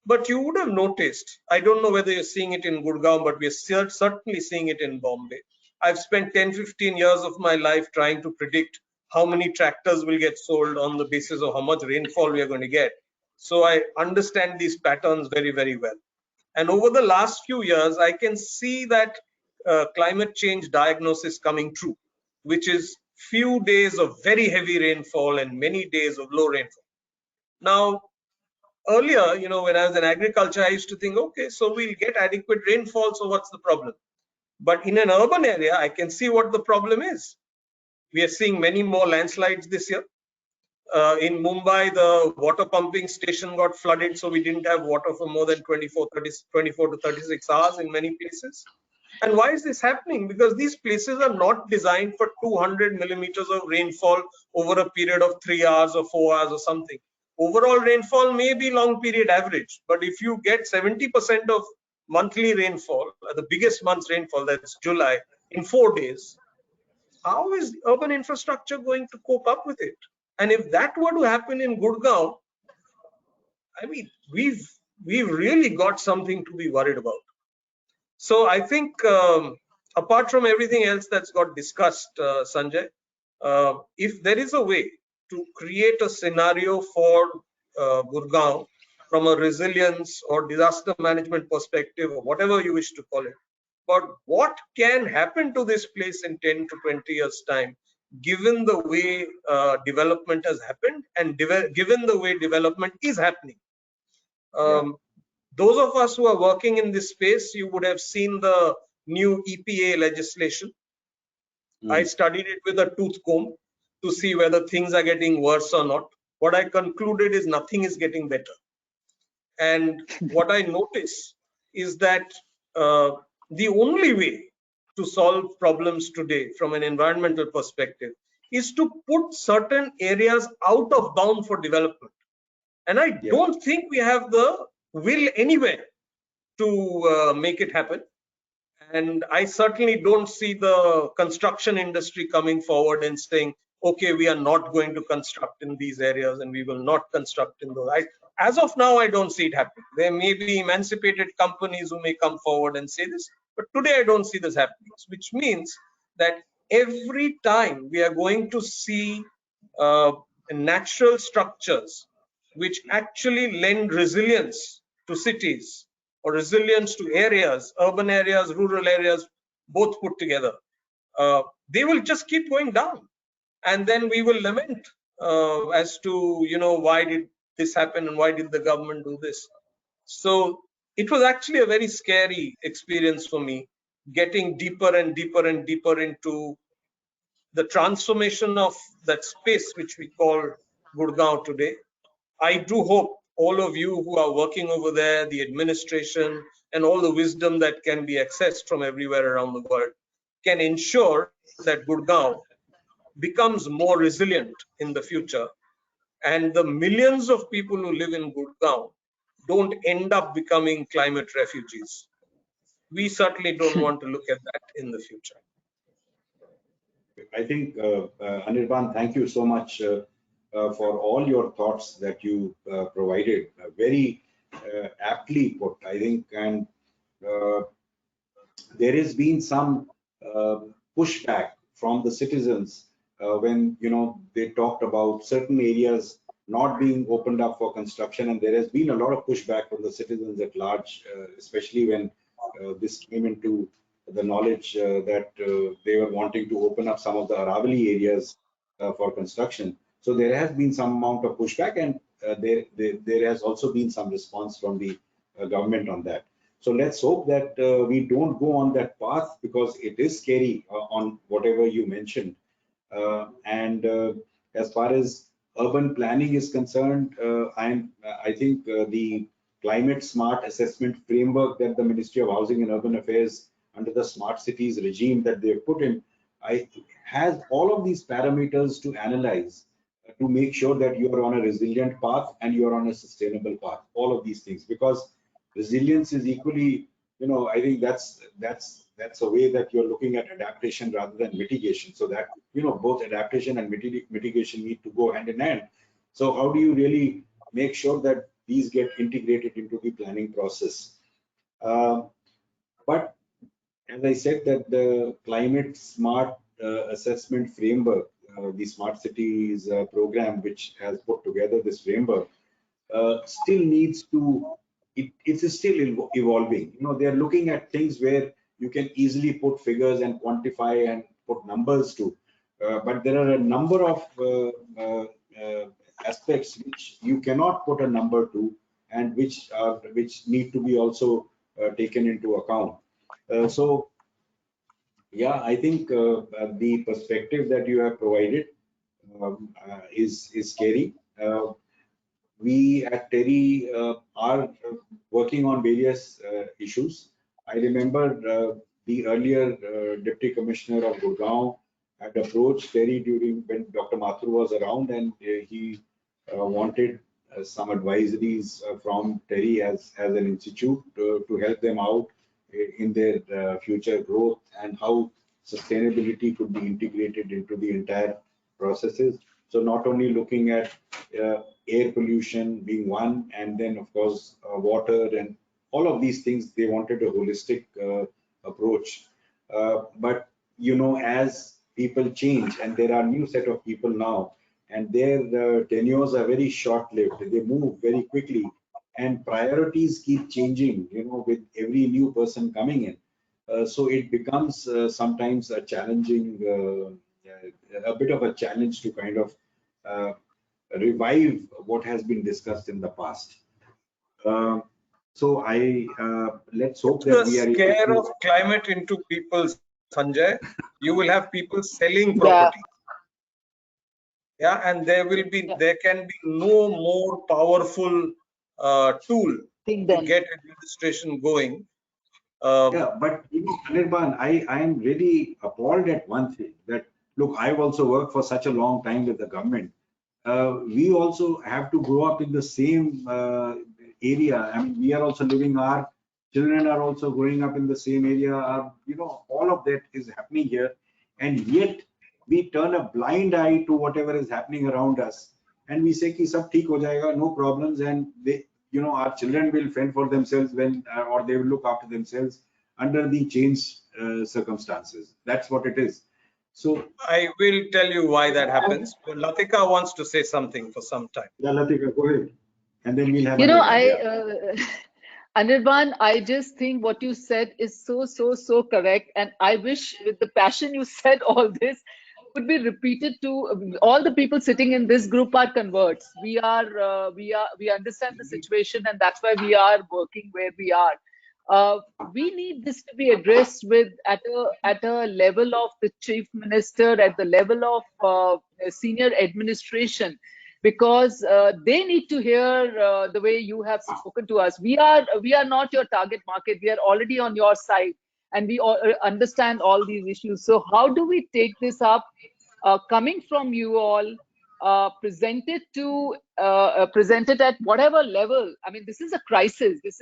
But you would have noticed, I don't know whether you're seeing it in Gurgaon, but we're certainly seeing it in Bombay. I've spent 10-15 years of my life trying to predict how many tractors will get sold on the basis of how much rainfall we are going to get. So I understand these patterns very, very well. And over the last few years, I can see that climate change diagnosis coming true, which is few days of very heavy rainfall and many days of low rainfall. Now, earlier, when I was in agriculture, I used to think, okay, so we'll get adequate rainfall, so what's the problem? But in an urban area, I can see what the problem is. We are seeing many more landslides this year. In Mumbai, the water pumping station got flooded, so we didn't have water for more than 24 to 36 hours in many places. And why is this happening? Because these places are not designed for 200 millimeters of rainfall over a period of 3 hours or 4 hours or something. Overall rainfall may be long period average, but if you get 70% of monthly rainfall, the biggest month's rainfall, that's July, in 4 days, how is urban infrastructure going to cope up with it? And if that were to happen in Gurgaon, I mean, we've really got something to be worried about. So I think apart from everything else that's got discussed, Sanjay, if there is a way to create a scenario for Gurgaon from a resilience or disaster management perspective, or whatever you wish to call it. But what can happen to this place in 10 to 20 years' time, given the way development has happened and given the way development is happening? Those of us who are working in this space, you would have seen the new EPA legislation. I studied it with a tooth comb to see whether things are getting worse or not. What I concluded is nothing is getting better. And what I notice is that the only way to solve problems today from an environmental perspective is to put certain areas out of bound for development. And I don't think we have the will anywhere to make it happen. And I certainly don't see the construction industry coming forward and saying, okay, we are not going to construct in these areas and we will not construct in those. As of now, I don't see it happening. There may be emancipated companies who may come forward and say this, but today I don't see this happening, which means that every time we are going to see natural structures which actually lend resilience to cities, or resilience to areas, urban areas, rural areas, both put together, they will just keep going down. And then we will lament as to, why did this happen and why did the government do this? So it was actually a very scary experience for me, getting deeper and deeper and deeper into the transformation of that space which we call Gurgaon today. I do hope all of you who are working over there, the administration, and all the wisdom that can be accessed from everywhere around the world, can ensure that Gurgaon becomes more resilient in the future, and the millions of people who live in Gurgaon don't end up becoming climate refugees. We certainly don't want to look at that in the future. I think, Anirban, thank you so much for all your thoughts that you provided. Very aptly put, I think, and there has been some pushback from the citizens when they talked about certain areas not being opened up for construction, and there has been a lot of pushback from the citizens at large, especially when this came into the knowledge that they were wanting to open up some of the Aravali areas for construction. So there has been some amount of pushback, and there has also been some response from the government on that. So let's hope that we don't go on that path, because it is scary on whatever you mentioned. And as far as urban planning is concerned, I think the climate smart assessment framework that the Ministry of Housing and Urban Affairs under the smart cities regime that they've put in, has all of these parameters to analyze to make sure that you are on a resilient path and you are on a sustainable path. All of these things, because resilience is equally, I think that's a way that you're looking at adaptation rather than mitigation. So that, both adaptation and mitigation need to go hand in hand. So how do you really make sure that these get integrated into the planning process? But as I said, that the climate smart assessment framework, the smart cities program, which has put together this framework, still needs to, it is still evolving. They're looking at things where you can easily put figures and quantify and put numbers to, but there are a number of aspects which you cannot put a number to, and which need to be also taken into account. So yeah, I think the perspective that you have provided is scary. We at TERI are working on various issues. I remember the earlier Deputy Commissioner of Gurgaon had approached TERI during when Dr. Mathur was around, and he wanted some advisories from TERI as an institute to help them out in their future growth, and how sustainability could be integrated into the entire processes. So not only looking at air pollution being one, and then of course water and all of these things, they wanted a holistic approach. But as people change, and there are new set of people now, and their tenures are very short-lived, they move very quickly, and priorities keep changing, with every new person coming in. So it becomes sometimes a challenging, a bit of a challenge to kind of revive what has been discussed in the past. So let's hope that we are able to scare of climate into people, Sanjay. You will have people selling property. Yeah, and there can be no more powerful tool to get administration going. Yeah, but Anirban, I am really appalled at one thing, that look, I've also worked for such a long time with the government. We also have to grow up in the same area. I mean, we are also living, our children are also growing up in the same area. All of that is happening here, and yet we turn a blind eye to whatever is happening around us, and we say ki sab theek ho jayega, no problems, and our children will fend for themselves or they will look after themselves under the changed circumstances. That's what it is. So I will tell you why that happens. Latika wants to say something for some time. Yeah, Latika, go ahead. And then we'll have Anirban, I just think what you said is so correct. And I wish with the passion you said all this could be repeated to all the people sitting in this group are converts. We understand the situation, and that's why we are working where we are. We need this to be addressed at a level of the chief minister, at the level of senior administration, because they need to hear the way you have spoken to us. We are not your target market. We are already on your side, and we understand all these issues. So how do we take this up, coming from you all, present it at whatever level? I mean, this is a crisis. This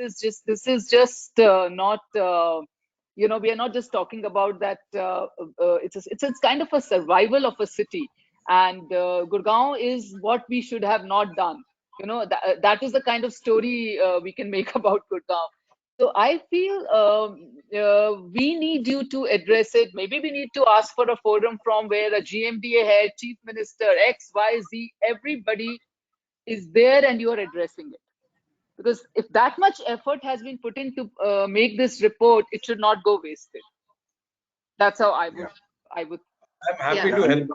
is just not. We are not just talking about that. It's kind of a survival of a city. And Gurgaon is what we should have not done. That is the kind of story we can make about Gurgaon. So I feel we need you to address it. Maybe we need to ask for a forum from where a GMDA head, chief minister, X, Y, Z, everybody is there and you are addressing it. Because if that much effort has been put in to make this report, it should not go wasted. That's how I would. I'm happy to help.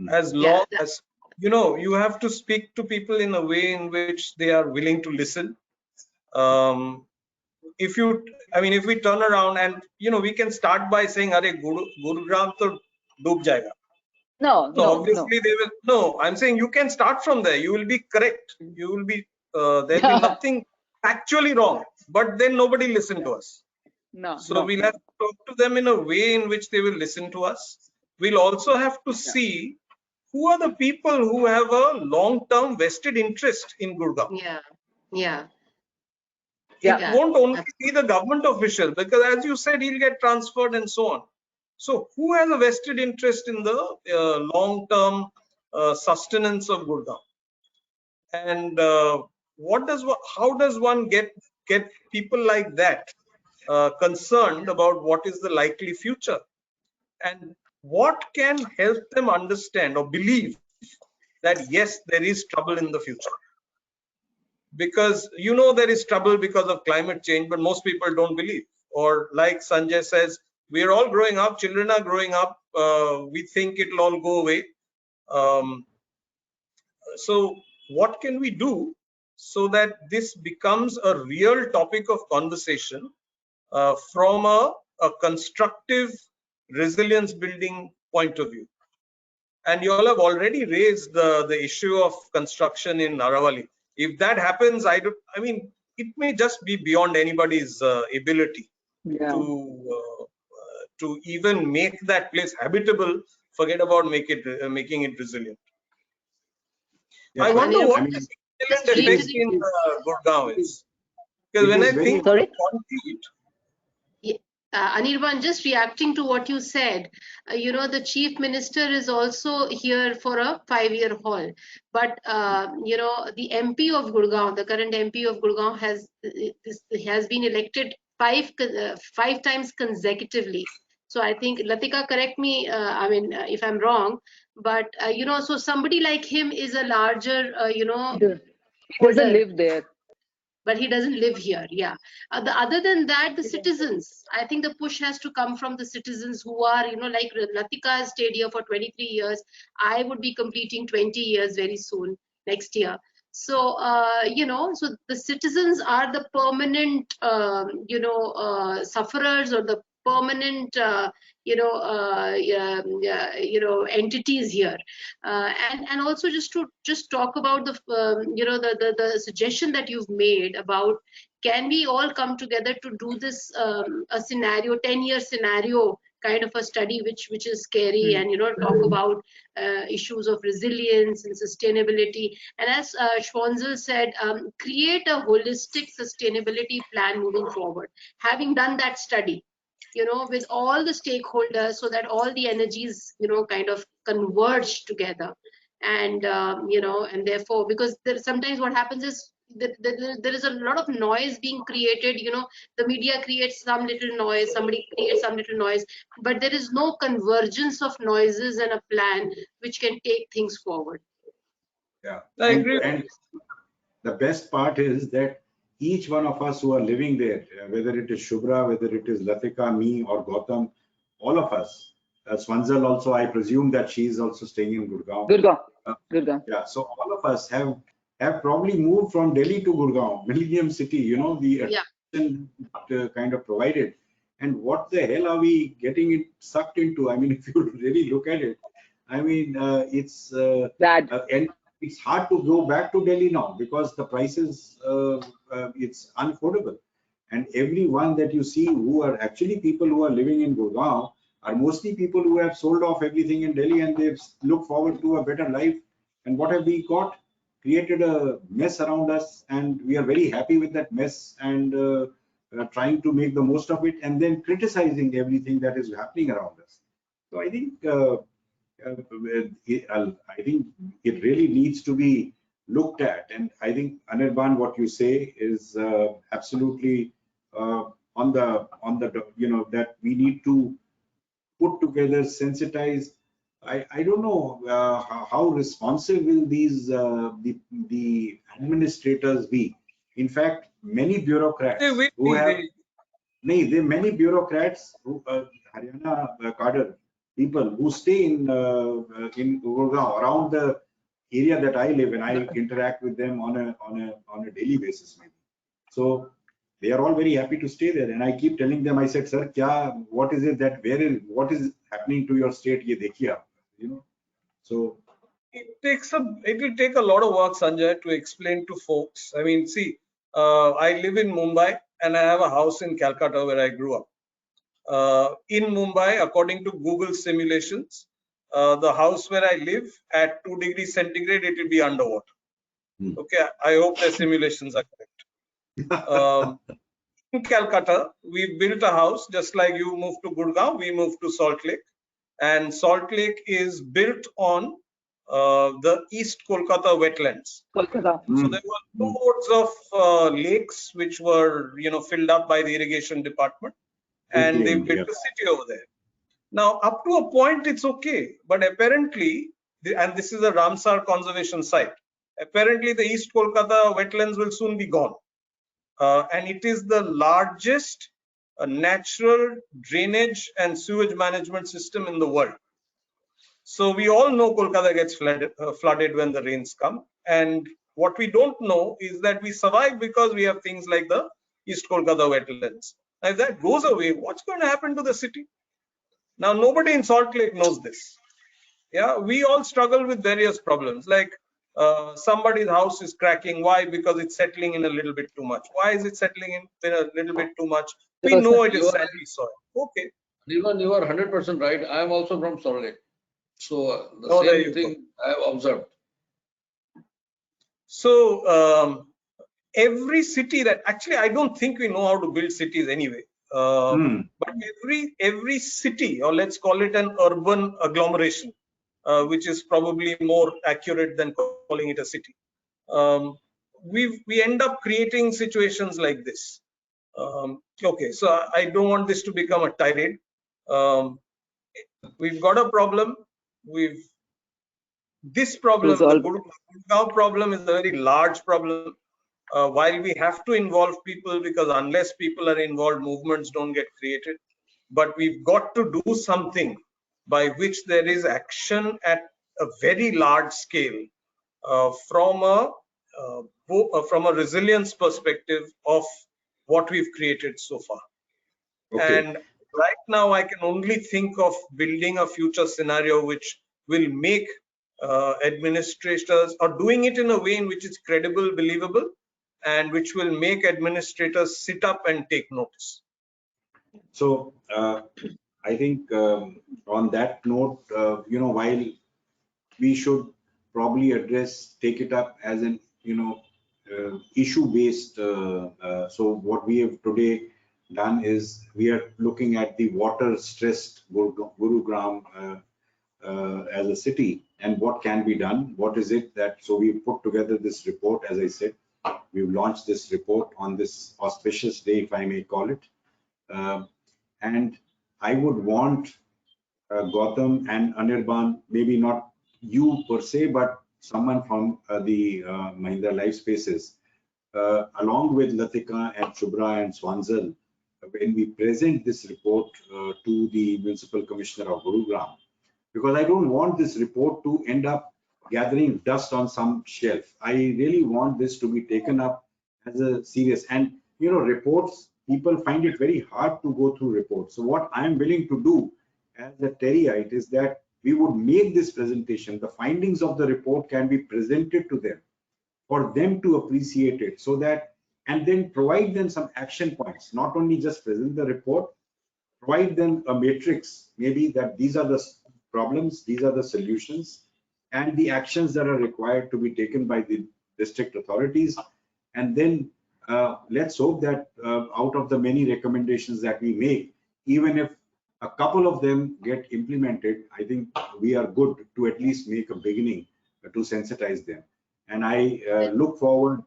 As long as you have to speak to people in a way in which they are willing to listen. If we turn around and we can start by saying, "Arey, Gurugram to doob jayega." No, obviously they will. No, I'm saying you can start from there. You will be correct. You will be there'll be nothing actually wrong. But then nobody listened to us. So we'll have to talk to them in a way in which they will listen to us. We'll also have to see who are the people who have a long-term vested interest in Gurugram. It won't only be the government official, because as you said, he'll get transferred and so on. So who has a vested interest in the long-term sustenance of Gurugram? And how does one get people like that concerned about what is the likely future? And what can help them understand or believe that yes, there is trouble in the future? Because there is trouble because of climate change, but most people don't believe. Or like Sanjay says, we are all growing up, children are growing up, we think it'll all go away. So what can we do so that this becomes a real topic of conversation from a constructive resilience building point of view? And you all have already raised the issue of construction in Aravali. If that happens, it may just be beyond anybody's ability to even make that place habitable. Forget about making it resilient. Yeah, I wonder what the resilient in Gurgaon is. Because when I think of concrete, Anirban, just reacting to what you said, the chief minister is also here for a 5-year haul. But, the MP of Gurgaon, the current MP of Gurgaon has been elected five times consecutively. So I think, Latika, correct me, if I'm wrong, but, so somebody like him is a larger, he doesn't live there. but he doesn't live here. Yeah. Other than that, the citizens, I think the push has to come from the citizens who are, like Latika has stayed here for 23 years. I would be completing 20 years very soon, next year. So, so the citizens are the permanent, sufferers, or the permanent, entities here. And also just to talk about the, the suggestion that you've made about, can we all come together to do this, a scenario, 10-year scenario kind of a study, which is scary, and talk about issues of resilience and sustainability. And as Schwanzel said, create a holistic sustainability plan moving forward, having done that study, with all the stakeholders, so that all the energies, kind of converge together. And and therefore, because sometimes what happens is that there is a lot of noise being created. The media creates some little noise, somebody creates some little noise, but there is no convergence of noises and a plan which can take things forward. Yeah, I agree. And the best part is that each one of us who are living there, whether it is Shubhra, whether it is Latika, me, or Gautam, all of us, Swanzal also, I presume that she is also staying in Gurgaon. Gurgaon. Yeah, so all of us have probably moved from Delhi to Gurgaon, Millennium City, the attention kind of provided. And what the hell are we getting it sucked into? I mean, if you really look at it, I mean, it's bad. And it's hard to go back to Delhi now, because the prices, it's unaffordable. And everyone that you see who are actually people who are living in Gurgaon are mostly people who have sold off everything in Delhi, and they've looked forward to a better life. And what have we got? Created a mess around us, and we are very happy with that mess, and trying to make the most of it, and then criticizing everything that is happening around us. So I think I think it really needs to be looked at, and I think, Anirban, what you say is absolutely on the that we need to put together, sensitize. I don't know how responsive will these the administrators be. In fact, many bureaucrats who have many bureaucrats who Haryana cadre people who stay in Gurugram, around the area that I live in. I interact with them on a daily basis, maybe. So they are all very happy to stay there, and I keep telling them, I said, sir, what is it that what is happening to your state? Ye dekhiye aap, So it will take a lot of work, Sanjay, to explain to folks. I mean, see, I live in Mumbai and I have a house in Calcutta where I grew up. In Mumbai, according to Google simulations, the house where I live at 2 degrees centigrade, it will be underwater. Okay, I hope the simulations are correct. In Calcutta, we built a house just like you moved to Gurgaon, we moved to Salt Lake. And Salt Lake is built on the East Kolkata wetlands. So there were loads of lakes which were, filled up by the irrigation department, and they built a city over there. Now, up to a point, it's okay, but apparently, and this is a Ramsar conservation site, apparently the East Kolkata wetlands will soon be gone. And it is the largest natural drainage and sewage management system in the world. So we all know Kolkata gets flooded when the rains come. And what we don't know is that we survive because we have things like the East Kolkata wetlands. Now, if that goes away, what's going to happen to the city? Now, nobody in Salt Lake knows this. Yeah, we all struggle with various problems, like somebody's house is cracking. Why? Because it's settling in a little bit too much. Why is it settling in a little bit too much? We know it is sandy soil. Okay. Even you are 100% right. I am also from Salt Lake. So the same thing I have observed. So every city that actually, I don't think we know how to build cities anyway. But every city, or let's call it an urban agglomeration, which is probably more accurate than calling it a city. We end up creating situations like this. Okay, so I don't want this to become a tirade. We've got a problem. This problem, the Gurgaon problem, is a very large problem. while we have to involve people, because unless people are involved, movements don't get created. But we've got to do something by which there is action at a very large scale from a resilience perspective of what we've created so far. Okay. And right now, I can only think of building a future scenario which will make administrators, or doing it in a way in which is credible, believable, and which will make administrators sit up and take notice. So I think on that note, while we should probably take it up as an, issue-based. So what we have today done is we are looking at the water-stressed Gurugram as a city and what can be done. What is it that, so we put together this report, as I said, we've launched this report on this auspicious day, if I may call it. And I would want Gautam and Anirban, maybe not you per se, but someone from the Mahindra Lifespaces, along with Latika and Shubhra and Swanzal, when we present this report to the Municipal Commissioner of Gurugram, because I don't want this report to end up gathering dust on some shelf. I really want this to be taken up as a serious, and reports, people find it very hard to go through reports. So what I am willing to do as a TERIite is that we would make this presentation, the findings of the report can be presented to them for them to appreciate it, so that, and then provide them some action points, not only just present the report, provide them a matrix, maybe that these are the problems, these are the solutions, and the actions that are required to be taken by the district authorities. And then let's hope that out of the many recommendations that we make, even if a couple of them get implemented, I think we are good to at least make a beginning to sensitize them. And I look forward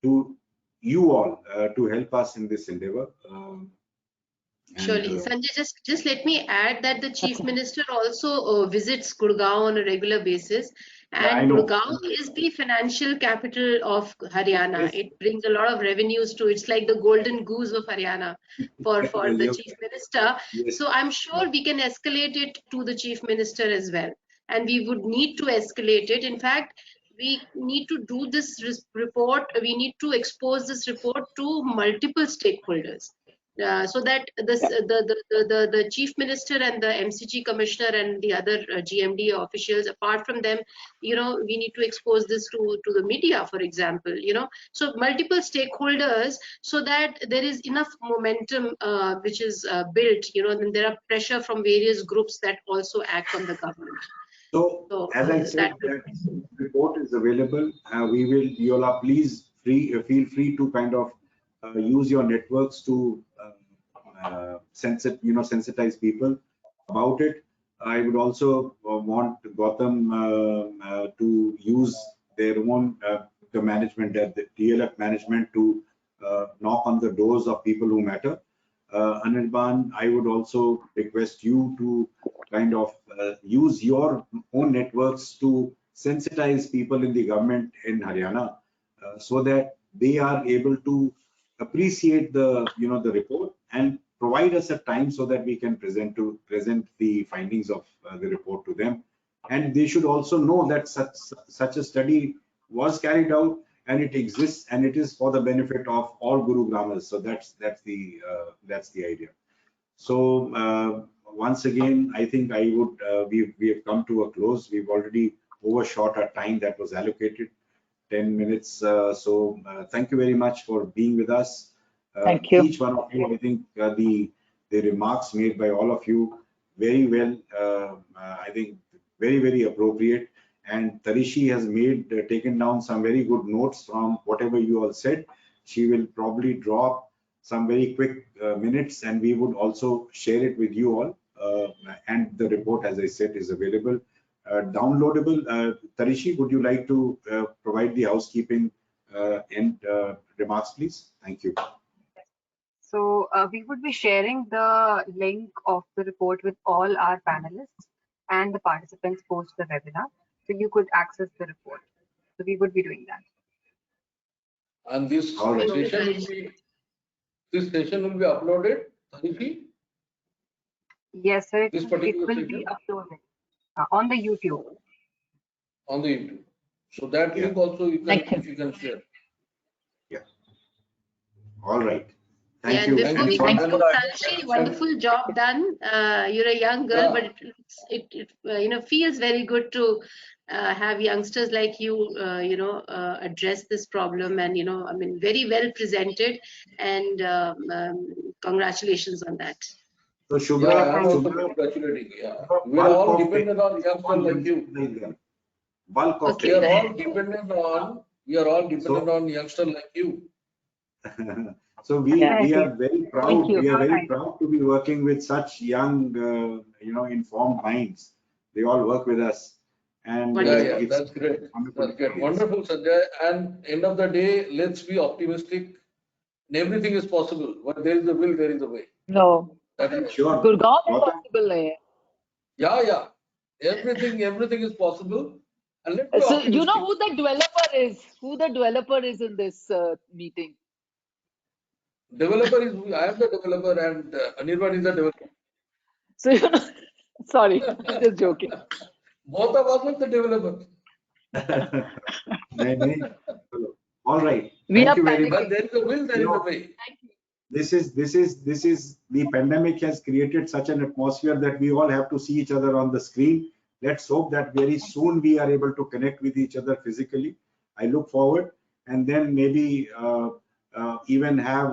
to you all to help us in this endeavor. Surely. Sanjay, just let me add that the Chief Minister also visits Gurgaon on a regular basis. And Gurgaon is the financial capital of Haryana. Yes. It brings a lot of revenues to, it's like the golden goose of Haryana for the Chief Minister. Yes. So I'm sure we can escalate it to the Chief Minister as well. And we would need to escalate it. In fact, we need to do this report, we need to expose this report to multiple stakeholders. So that the Chief Minister and the MCG Commissioner and the other GMD officials, apart from them, we need to expose this to the media, for example, so multiple stakeholders, so that there is enough momentum which is built, and there are pressure from various groups that also act on the government. So as I said, that report is available. You all are please feel free to kind of use your networks to sensitize people about it. I would also want Gautam to use their own the management, the TLF management, to knock on the doors of people who matter. Anirban, I would also request you to kind of use your own networks to sensitize people in the government in Haryana, so that they are able to appreciate the the report and provide us a time so that we can present the findings of the report to them. And they should also know that such a study was carried out and it exists and it is for the benefit of all Gurugrammers. So that's the idea. So once again, I think I would we have come to a close. We've already overshot our time that was allocated, 10 minutes. So thank you very much for being with us. Thank you. Each one of you, I think the remarks made by all of you, very well, I think very, very appropriate. And Tarishi has taken down some very good notes from whatever you all said. She will probably drop some very quick minutes, and we would also share it with you all. And the report, as I said, is available, downloadable. Tarishi, would you like to provide the housekeeping and remarks, please? Thank you. So we would be sharing the link of the report with all our panelists and the participants post the webinar, so you could access the report. So we would be doing that. And this All right. session will be uploaded, Tarishi? Yes, sir. This It particular will session be uploaded on the YouTube. on the YouTube. So that Yeah. link also you Thank you. can share. Yeah. All right. Yeah, Thank and you. before we Thanks. go, Tanishi, wonderful job done. You're a young girl, but it feels very good to have youngsters like you, address this problem, and I mean, very well presented, and congratulations on that. So Yeah, Shubhra, I'm also Shubhra, congratulating. Yeah, we're bulk all of dependent on youngsters like you. Bulk of Okay. We are technology. all dependent on youngsters like you. So we are very Thank proud. you. We are very proud to be working with such young, informed minds. They all work with us, and Yeah, it's that's great. wonderful That's good. experience. Wonderful, Sanjay. And end of the day, let's be optimistic. Everything is possible. But there is a will, there is a way. No, That is Sure. Gurgaon में Gautam, possible है. yeah. Everything is possible. And let's be So you know optimistic. who the developer is? Who the developer is in this meeting? Developer is, I am the developer, and Anirban is the developer. So sorry, just joking. Both of us are the developers. all right. We Thank are you very much. But there is a will, there is a way. This is the pandemic has created such an atmosphere that we all have to see each other on the screen. Let's hope that very soon we are able to connect with each other physically. I look forward, and then maybe even have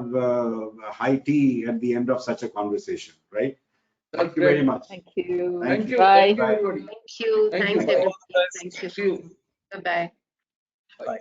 high tea at the end of such a conversation, right? Thank you very much. Thank you. Thank you. Bye. Thank you, everybody. Thank you. Thank Thanks, you. everybody. Thank you. See you. Bye-bye. Bye.